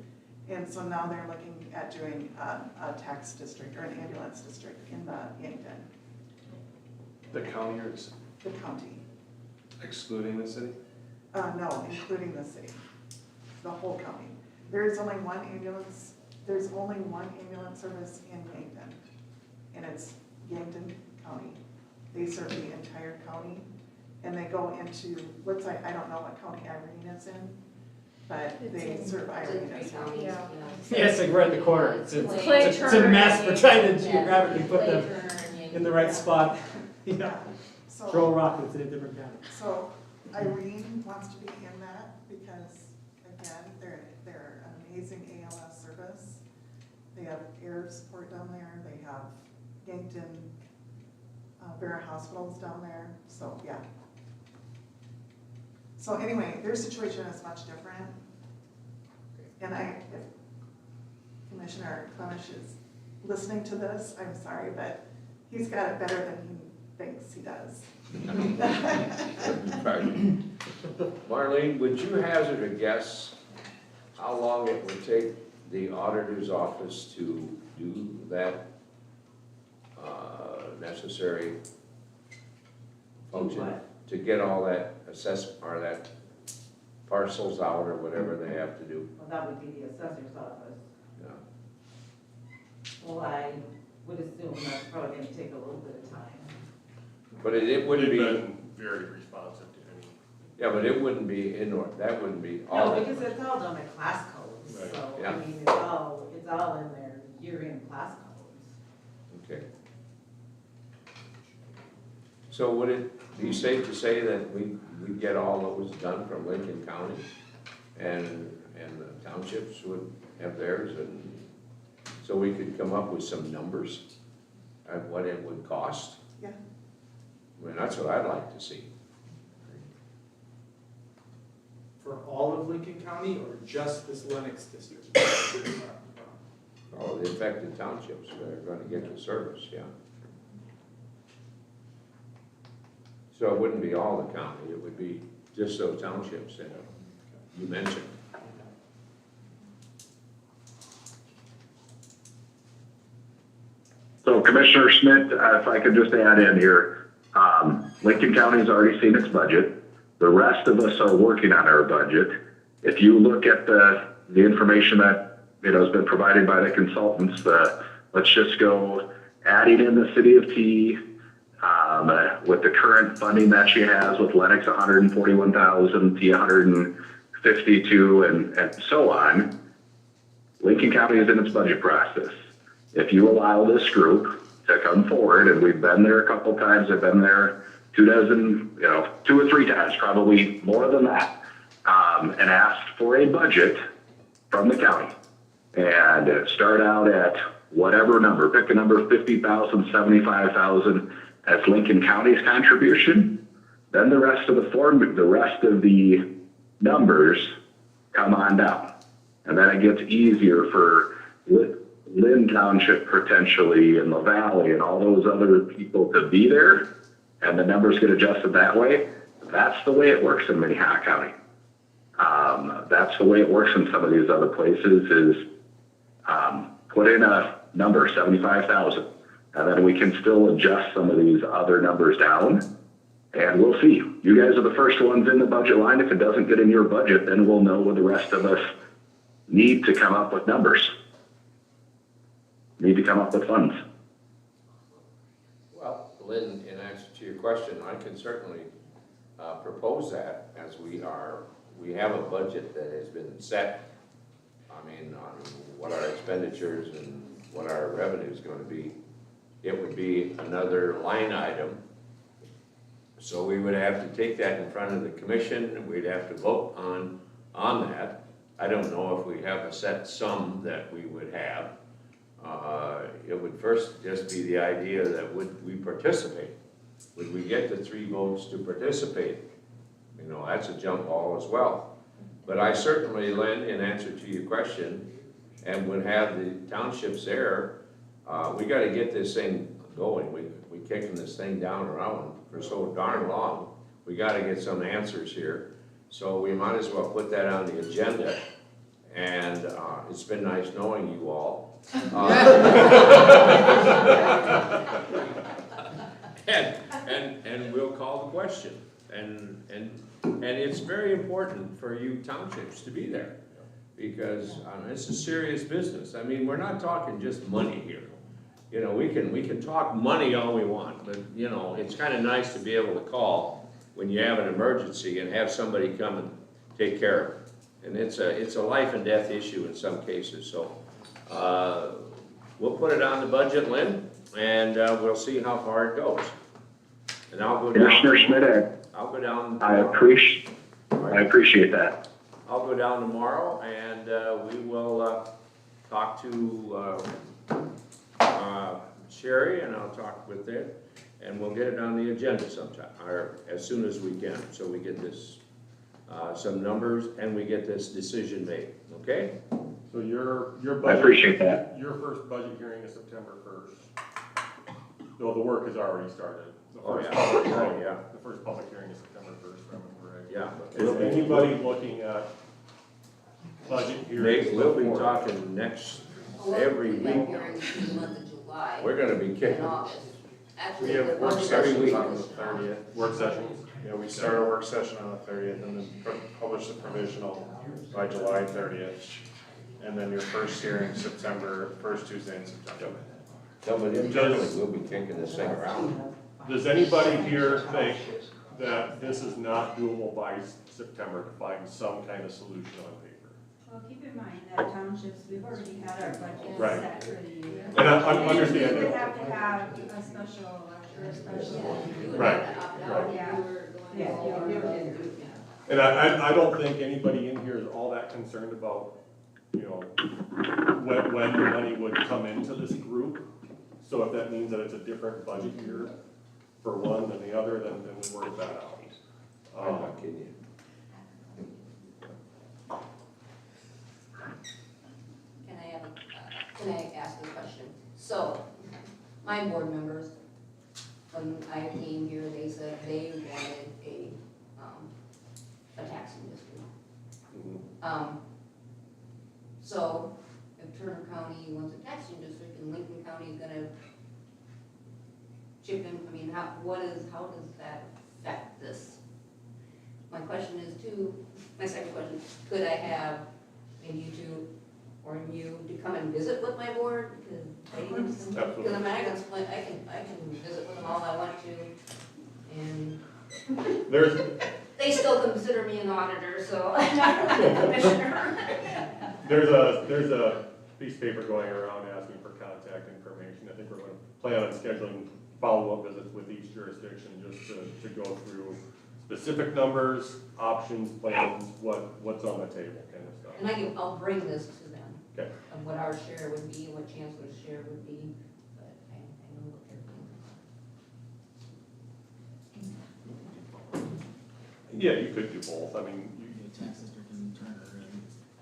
And so now they're looking at doing a tax district or an ambulance district in Yankton. The county or The county. excluding the city? No, including the city, the whole county. There's only one ambulance service in Yankton, and it's Yankton County. They serve the entire county, and they go into, I don't know what county Irene is in, but they serve Irene as well. Yeah, it's like right in the corner. It's a Turner mess. We're trying to and geographically put Clay them Turner and Yankton. in the right spot. Yeah. So, Throw a rock, it's in a different county. so Irene wants to be in that because, again, they're an amazing ALS service. They have air support down there. They have Yankton, Vera Hospitals down there. So, yeah. So anyway, their situation is much different. And if Commissioner Clemish is listening to this, I'm sorry, but he's got it better than he thinks he does. Marlene, would you hazard a guess how long it would take the auditor's office to do that necessary function? To get all that or that parcels out or whatever they have to do? Well, that would be the assessor's office. Yeah. Well, I would assume that's probably gonna take a little bit of time. But it wouldn't They've be, been very responsive to any. yeah, but it wouldn't be that wouldn't be all. No, because it's all done by class codes, Right. so, Yeah. I mean, it's all in there, you're in class codes. Okay. So would it be safe to say that we get all that was done from Lincoln County and the townships would have theirs, and so we could come up with some numbers at what it would cost? Yeah. I mean, that's what I'd like to see. For all of of Lincoln County or just this Lennox district? All the affected townships that are gonna get the service, yeah. So it wouldn't be all the county, it would be just those townships that you mentioned. So Commissioner Schmidt, if I could just add in here, Lincoln County's already seen its budget. The rest of us are working on our budget. If you look at the information that, has been provided by the consultants, let's just go adding in the city of T, with the current funding that she has with Lennox 141,000, T 152, and so on. Lincoln County is in its budget process. If you allow this group to come forward, and we've been there a couple times, I've been there 2 or 3 times, probably more than that, and asked for a budget from the county and start out at whatever number, pick a number, 50,000, 75,000 as Lincoln County's contribution. Then the rest of the numbers come on down. And then it gets easier for Lynn Township potentially and the Valley and all those other people to be there, and the numbers get adjusted that way. That's the way it works in Minnehaha County. That's the way it works in some of these other places is put in a number, 75,000, and then we can still adjust some of these other numbers down, and we'll see. You guys are the first ones in the budget line. If it doesn't get in your budget, then we'll know what the rest of us need to come up with numbers. Need to come up with funds. Well, Lynn, in answer to your question, I can certainly propose that as we have a budget that has been set, on what our expenditures and what our revenue is going to be. It would be another line item. So we would have to take that in front of the commission. We'd have to vote on that. I don't know if we have a set sum that we would have. It would first just be the idea that would we participate? Would we get the 3 votes to participate? That's a jump ball as well. But I certainly, Lynn, in answer to your question, and would have the townships there, we got to get this thing going. We kicking this thing down around for so darn long. We got to get some answers here. So we might as well put that on the agenda. And it's been nice knowing you all. And we'll call the question. And it's very important for you townships to be there because it's a serious business. We're not talking just money here. We can talk money all we want, but it's kind of nice to be able to call when you have an emergency and have somebody come and take care of it. And it's a life and death issue in some cases. So we'll put it on the budget, Lynn, and we'll see how far it goes. And I'll go down. Commissioner Schmidt, I'll go down. I appreciate that. I'll go down tomorrow and we will talk to Sherry, and I'll talk with it, and we'll get it on the agenda sometime, or as soon as we can, so we get this some numbers and we get this decision made. Okay? So your budget. I appreciate that. Your first budget hearing is September 1st. Though the work has already started. The first public hearing, the first public hearing is September 1st, if I'm correct. Yeah. Is anybody looking at budget hearings? We'll be talking every week now. Hearings in the month of July. We're gonna be kicking. And August. Actually, We have the work budget sessions hearing on the was 30th. Work sessions? Yeah, we start a work session on the 30th and then publish the provisional by July 30th. And then your first hearing first Tuesday in September. So, but internally, we'll be kicking this thing around. Does anybody here think that this is not doable by September to find some kind of solution on paper? Well, keep in mind that townships, we've already had our budget Right. set for the year. And I understand We would that. have to have a special election or a special. Right. And I don't think anybody in here is all that concerned about, when the money would come into this group. So if that means that it's a different budget year for one than the other, then we work that out. I'm not kidding you. said they wanted a taxing district. So if Turner County wants a taxing district and Lincoln County is gonna chip in, I mean, how does that affect this? My question is too, my second question, could I have maybe you two or you to come and visit with my board? Because I mean, I can visit with them all I want to, and they still consider me an auditor, so I'm not really a commissioner. There's a piece of paper going around asking for contact information. I think we're gonna plan on scheduling follow-up visits with each jurisdiction just to go through specific numbers, options, plans, what's on the table, kind of stuff. And I'll bring this to them. Okay. Of what our share would be, what Chancellor's share would be, but I know what they're thinking. Yeah, you could do both. I mean,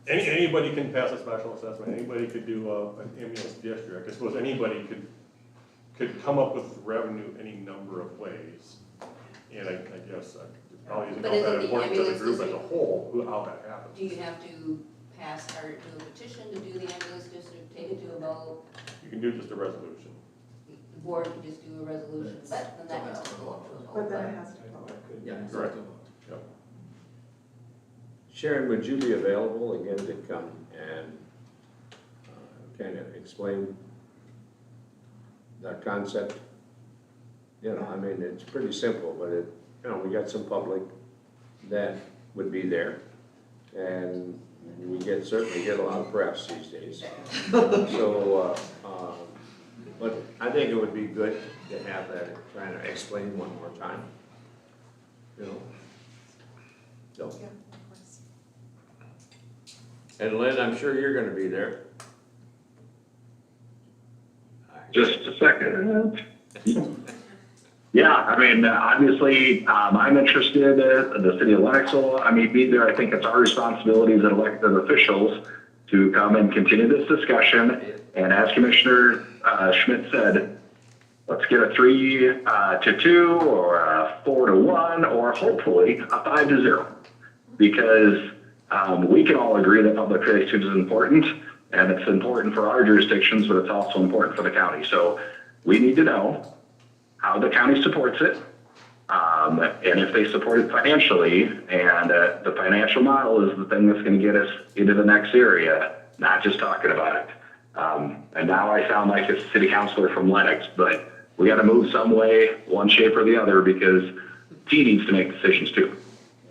anybody can pass a special assessment. Anybody could do an ambulance district. I suppose anybody could come up with revenue any number of ways. And I guess it probably isn't all that important to the group as a whole, how that happens. Do you have to pass or do a petition to do the ambulance district, take it to a vote? You can do just a resolution. The board can just do a resolution, but then that has to go up to a vote. But then it has to vote. Yeah. Correct. Yep. Sharon, would you be available again to come and kind of explain that concept? You know, I mean, it's pretty simple, but we got some public that would be there, and we certainly get a lot of press these days. So, but I think it would be good to have that kind of explained one more time. You know. So. Yeah, of course. And Lynn, I'm sure you're going to be there. Just a second. Yeah, I mean, obviously, I'm interested, the city of Lennox will, be there. I think it's our responsibility as elected officials to come and continue this discussion. And as Commissioner Schmidt said, let's get a 3-2 or a 4-1 or hopefully a 5-0. Because we can all agree that public relations is important and it's important for our jurisdictions, but it's also important for the county. So we need to know how the county supports it, and if they support it financially, and the financial model is the thing that's going to get us into the next area, not just talking about it. And now I sound like a city councilor from Lennox, but we got to move some way, one shape or the other, because T needs to make decisions too.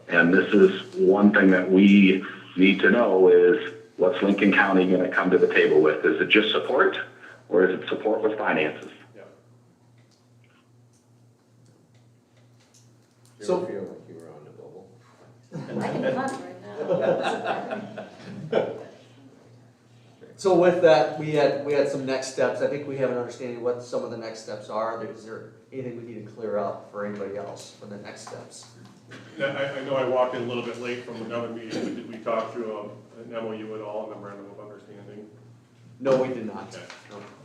And this is one thing that we need to know is what's Lincoln County going to come to the table with? Is it just support, or is it support with finances? So feel like you were on the bubble. I can hunt right now. So with that, we had some next steps. I think we have an understanding of what some of the next steps are. Is there anything we need to clear up for anybody else for the next steps? I know I walked in a little bit late from another meeting, but did we talk through an MOU at all, a memorandum of understanding? No, we did not.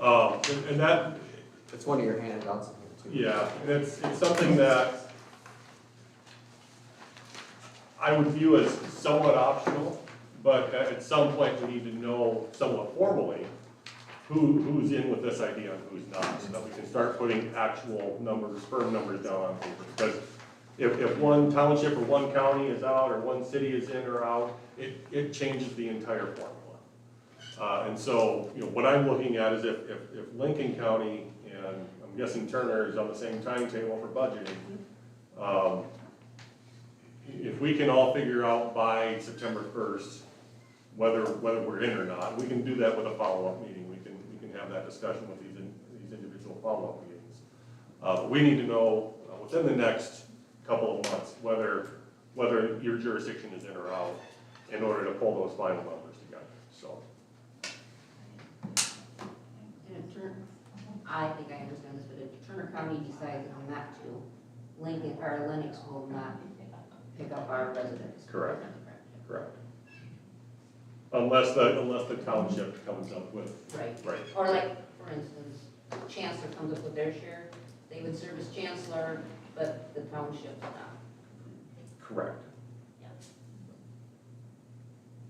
Okay. And that. It's one of your handouts. Yeah, and it's something that I would view as somewhat optional, but at some point we need to know somewhat formally who's in with this idea and who's not, so that we can start putting actual numbers, firm numbers down on paper. Because if one township or one county is out or one city is in or out, it changes the entire formula. And so, what I'm looking at is if Lincoln County, and I'm guessing Turner is on the same timetable for budgeting, if we can all figure out by September 1st whether we're in or not, we can do that with a follow-up meeting. We can have that discussion with these individual follow-up meetings. But we need to know within the next couple of months whether your jurisdiction is in or out in order to pull those final numbers together. So. I think I understand this, but if Turner County decides not to, Lincoln or Lennox will not pick up our residents. Correct. Correct. Unless the township comes up with. Right. Right. Or like, for instance, Chancellor comes up with their share, they would serve as Chancellor, but the townships now. Correct.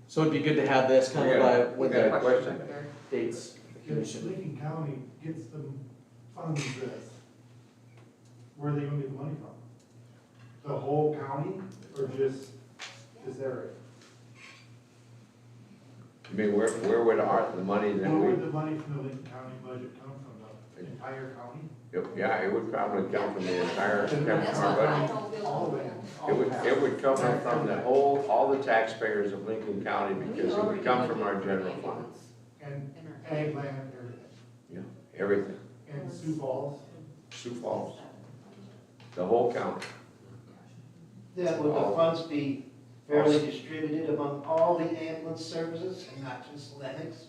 So it'd be good to have this kind of with We got a the question. dates. If Lincoln County gets the funds this, where are they gonna get the money from? The whole county or just this area? I mean, where would the money that Where we, would the money from the Lincoln County budget come from, the entire county? yeah, it would probably come from the entire, That's what I don't feel. All of it. it would come from the whole, all the taxpayers of Lincoln County because it would come from our general fund. And ag land, everything. Yeah, everything. And Sioux Falls. Sioux Falls. The whole county. Then would the funds be fairly distributed among all the ambulance services and not just Lennox?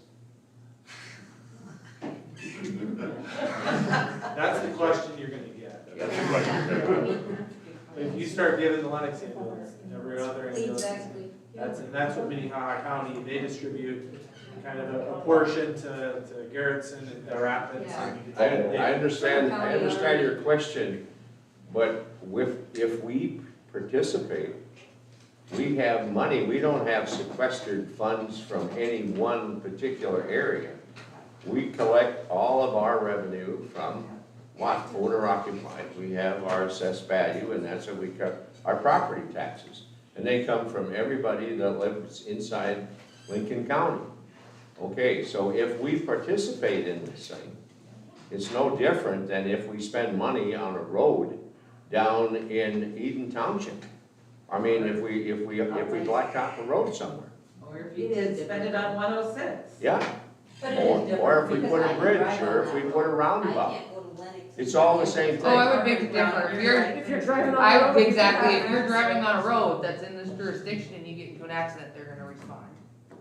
That's the question you're gonna get. If you start giving the Lennox ambulance, every other ambulance, Exactly. that's what Minnehaha County, they distribute kind of a portion to Garrettson and the Rapids. I understand your question, but if we participate, we have money, we don't have sequestered funds from any one particular area. We collect all of our revenue from what, owner occupied. We have our assessed value, and that's what we cut, our property taxes. And they come from everybody that lives inside Lincoln County. Okay, so if we participate in this thing, it's no different than if we spend money on a road down in Eden Township. I mean, if we blacktop a road somewhere. Or if you did spend it on 106. Yeah. But it is different. Or if we put a because bridge, I can drive or on if we that put a road. roundabout. I can't go to Lennox. It's all the same Oh, I thing. would beg to differ. If you're driving on the road. Exactly, if you're driving on a road that's in this jurisdiction and you get into an accident, they're gonna respond.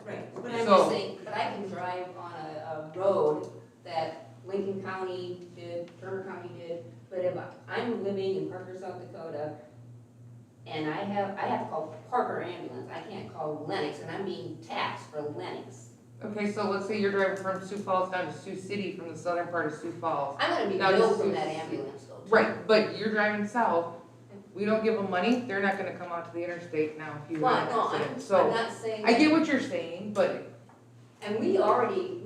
Right, but I'm So- just saying, but I can drive on a road that Lincoln County did, Turner County did, but if I'm living in Parker, South Dakota, and I have to call Parker ambulance, I can't call Lennox, and I'm being taxed for Lennox. Okay, so let's say you're driving from Sioux Falls down to Sioux City from the southern part of Sioux Falls. I'm gonna be Now, billed just- from that ambulance though. too. Right, but you're driving south, we don't give them money, they're not gonna come out to the interstate now if you Well, have an no, accident. I'm So, not saying. I get that- what you're saying, but And we already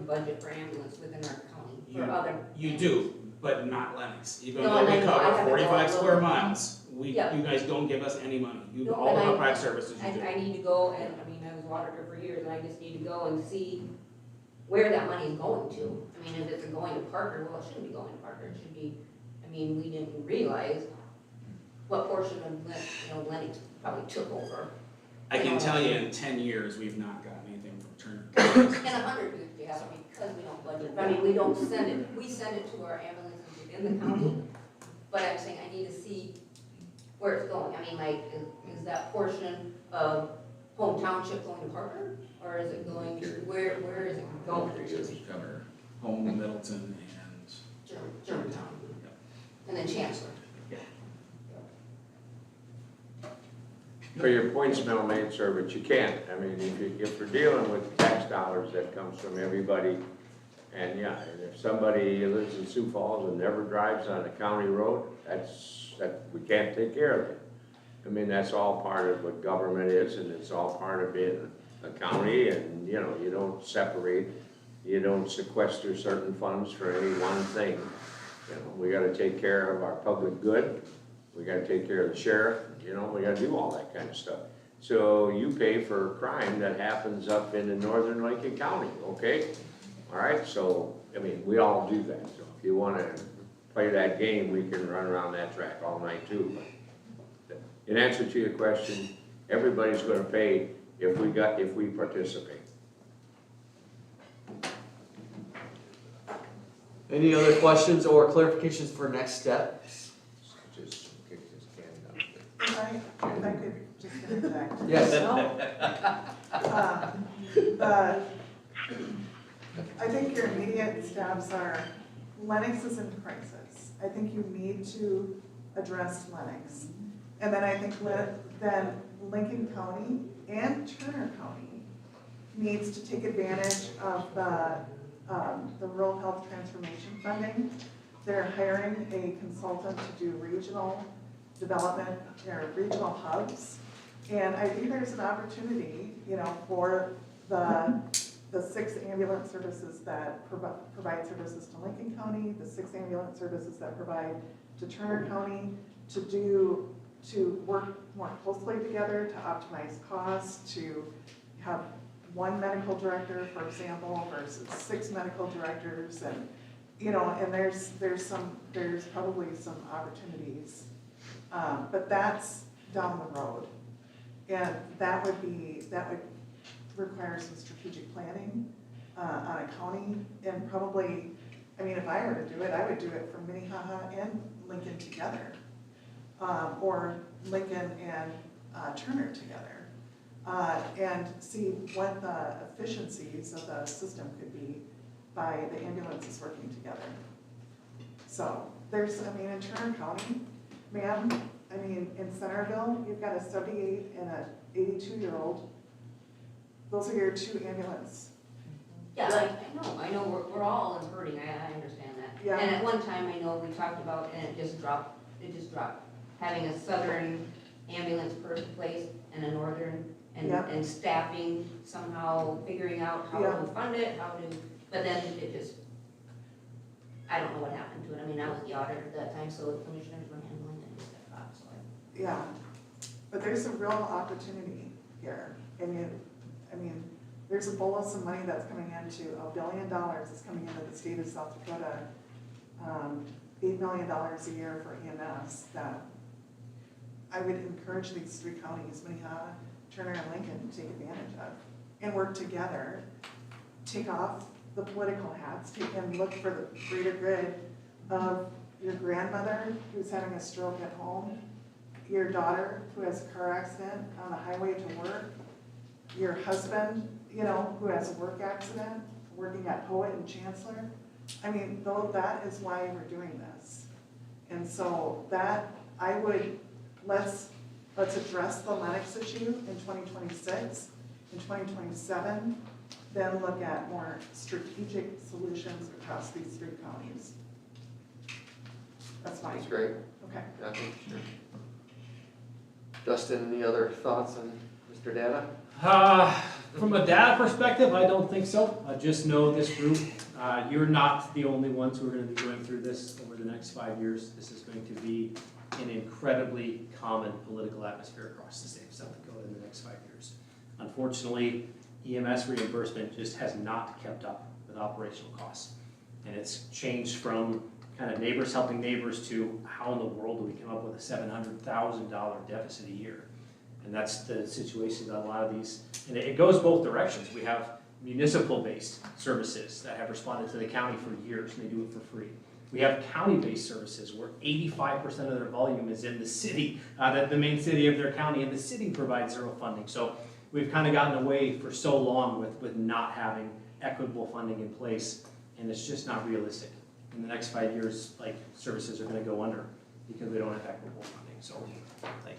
budget for ambulance within our county, for other. You do, but not Lennox. Even No, though and I we know, I cover have to 45 go square look. miles, you Yeah. guys don't give us any money. You, No, all and the I- upright services you do. I need to go and, I mean, I was a auditor for years, and I just need to go and see where that money is going to. I mean, if it's going to Parker, well, it shouldn't be going to Parker, it should be, I mean, we didn't realize what portion of, Lennox probably took over. I can tell you in 10 years, we've not gotten anything from Turner. And 100 years we have, because we don't budget, I mean, we don't send it, we send it to our ambulances within the county, but I'm saying I need to see where it's going. I mean, like, is that portion of Home Township going to Parker, or is it going to, where is it going to? Cover Home, Middleton, and Germantown, and then Chancellor. So your point's well made, sir, but you can't. I mean, if we're dealing with tax dollars that comes from everybody, and yeah, and if somebody lives in Sioux Falls and never drives on a county road, we can't take care of it. I mean, that's all part of what government is, and it's all part of being a county, and, you don't separate, you don't sequester certain funds for any one thing. We gotta take care of our public good, we gotta take care of the sheriff, we gotta do all that kind of stuff. So you pay for crime that happens up in the northern Lincoln County, okay? All right, so, I mean, we all do that, so if you wanna play that game, we can run around that track all night too. But in answer to your question, everybody's gonna pay if we participate. Any other questions or clarifications for next steps? Just kick this can down. If I could just interject. Yes. I think your immediate steps are, Lennox is in crisis. I think you need to address Lennox. And then I think then Lincoln County and Turner County needs to take advantage of the rural health transformation funding. They're hiring a consultant to do regional development or regional hubs. And I think there's an opportunity, you know, for the 6 ambulance services that provide services to Lincoln County, the 6 ambulance services that provide to Turner County, to work more closely together to optimize costs, to have 1 medical director, for example, versus 6 medical directors, and you know, and there's probably some opportunities, but that's down the road, and that would require some strategic planning on a county, and probably, I mean, if I were to do it, I would do it for Minnehaha and Lincoln together, or Lincoln and Turner together, and see what the efficiencies of the system could be by the ambulances working together. So there's, I mean, in Turner County, ma'am, I mean, in Centerville, you've got a 78 and a 82-year-old. Those are your 2 ambulance. Yeah, I know, we're all hurting, I understand that. Yeah. And at one time, I know we talked about, and it just dropped, having a southern ambulance place and a northern, and staffing somehow, figuring out how to fund it, but then it just, I don't know what happened to it. I mean, I was the auditor at that time, so the commissioners were handling it and stuff up, so Yeah, but there's a real opportunity here. I mean, there's a bolus of money that's coming into, $1 billion is coming into the state of South Dakota, $8 million a year for EMS, that I would encourage these 3 counties, Minnehaha, Turner, and Lincoln, to take advantage of, and work together, take off the political hats, and look for the greater good of your grandmother who's having a stroke at home, your daughter who has a car accident on the highway to work, your husband, you know, who has a work accident, working at Poet and Chancellor. I mean, though, that is why we're doing this. And so that, I would, let's address the Lennox issue in 2026, in 2027, then look at more strategic solutions across these 3 counties. That's fine. That's great. Okay. Yeah, thank you, sure. Justin, any other thoughts on Mr. Data? From a data perspective, I don't think so. Just know this group, you're not the only ones who are going to be going through this over the next 5 years. This is going to be an incredibly common political atmosphere across the state of South Dakota in the next 5 years. Unfortunately, EMS reimbursement just has not kept up with operational costs. And it's changed from kind of neighbors helping neighbors to how in the world do we come up with a $700,000 deficit a year? And that's the situation that a lot of these, and it goes both directions. We have municipal-based services that have responded to the county for years, and they do it for free. We have county-based services where 85% of their volume is in the city, the main city of their county, and the city provides zero funding. So we've kind of gotten away for so long with not having equitable funding in place, and it's just not realistic. In the next 5 years, like, services are going to go under because we don't have equitable funding. So, like,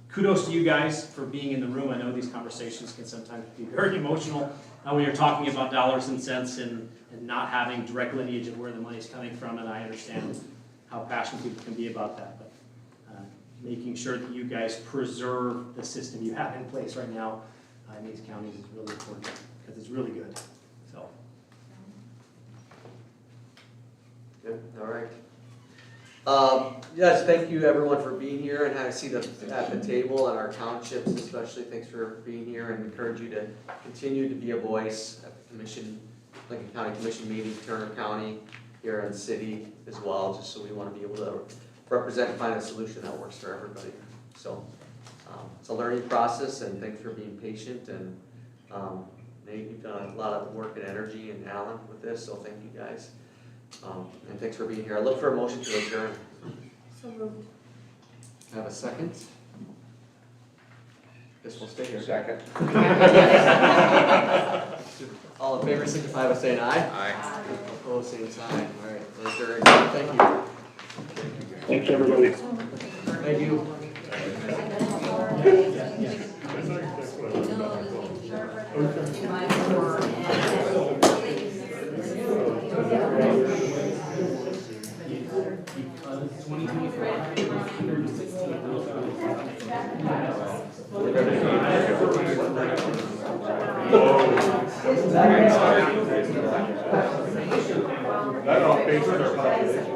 kudos to you guys for being in the room. I know these conversations can sometimes be very emotional when you're talking about dollars and cents and not having direct lineage of where the money's coming from, and I understand how passionate people can be about that. But making sure that you guys preserve the system you have in place right now in these counties is really important because it's really good. So. Good, all right. Yes, thank you everyone for being here, and I see them at the table and our townships especially. Thanks for being here, and encourage you to continue to be a voice at the commission, Lincoln County Commission meeting, Turner County, here in the city as well, just so we want to be able to represent and find a solution that works for everybody. So it's a learning process, and thanks for being patient, and Nate, you've done a lot of work and energy, and Alan with this, so thank you guys. And thanks for being here. I look for a motion to adjourn. So moved. Have a second? Guess we'll stay here. Second. All in favor, signify by saying aye. Aye. Opposed, same sign. All right, we're adjourned. Thank you. Thanks, everybody. Thank you. 2024, 116 That all pays for their population.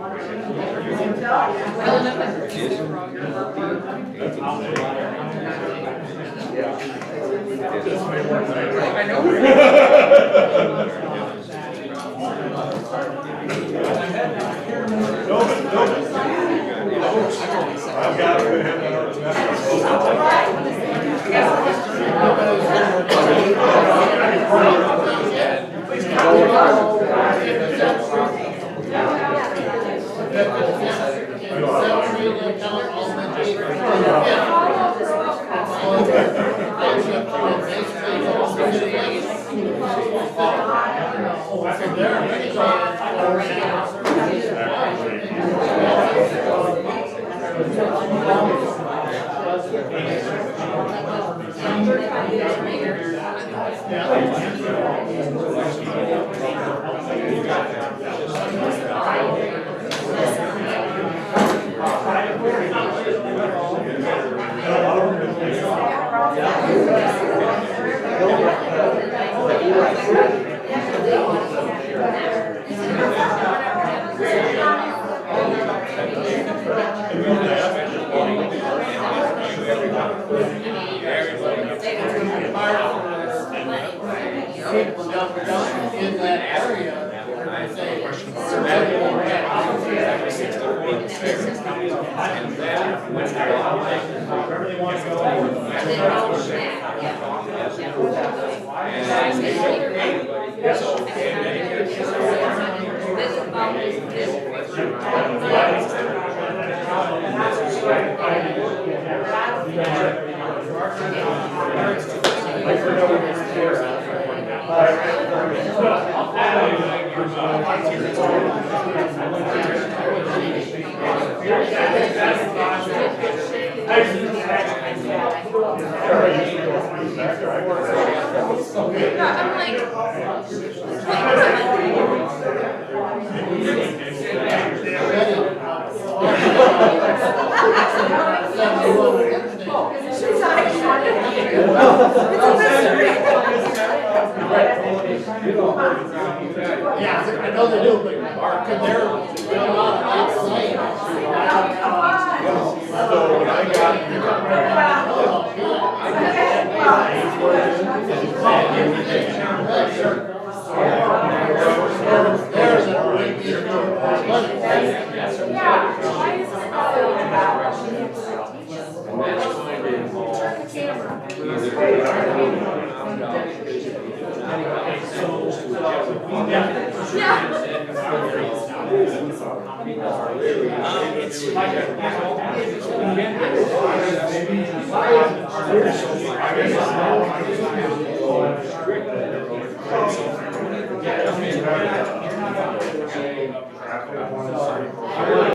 I know. I've got to have that in that area, yeah, I know they do, but they're So when I got Yeah.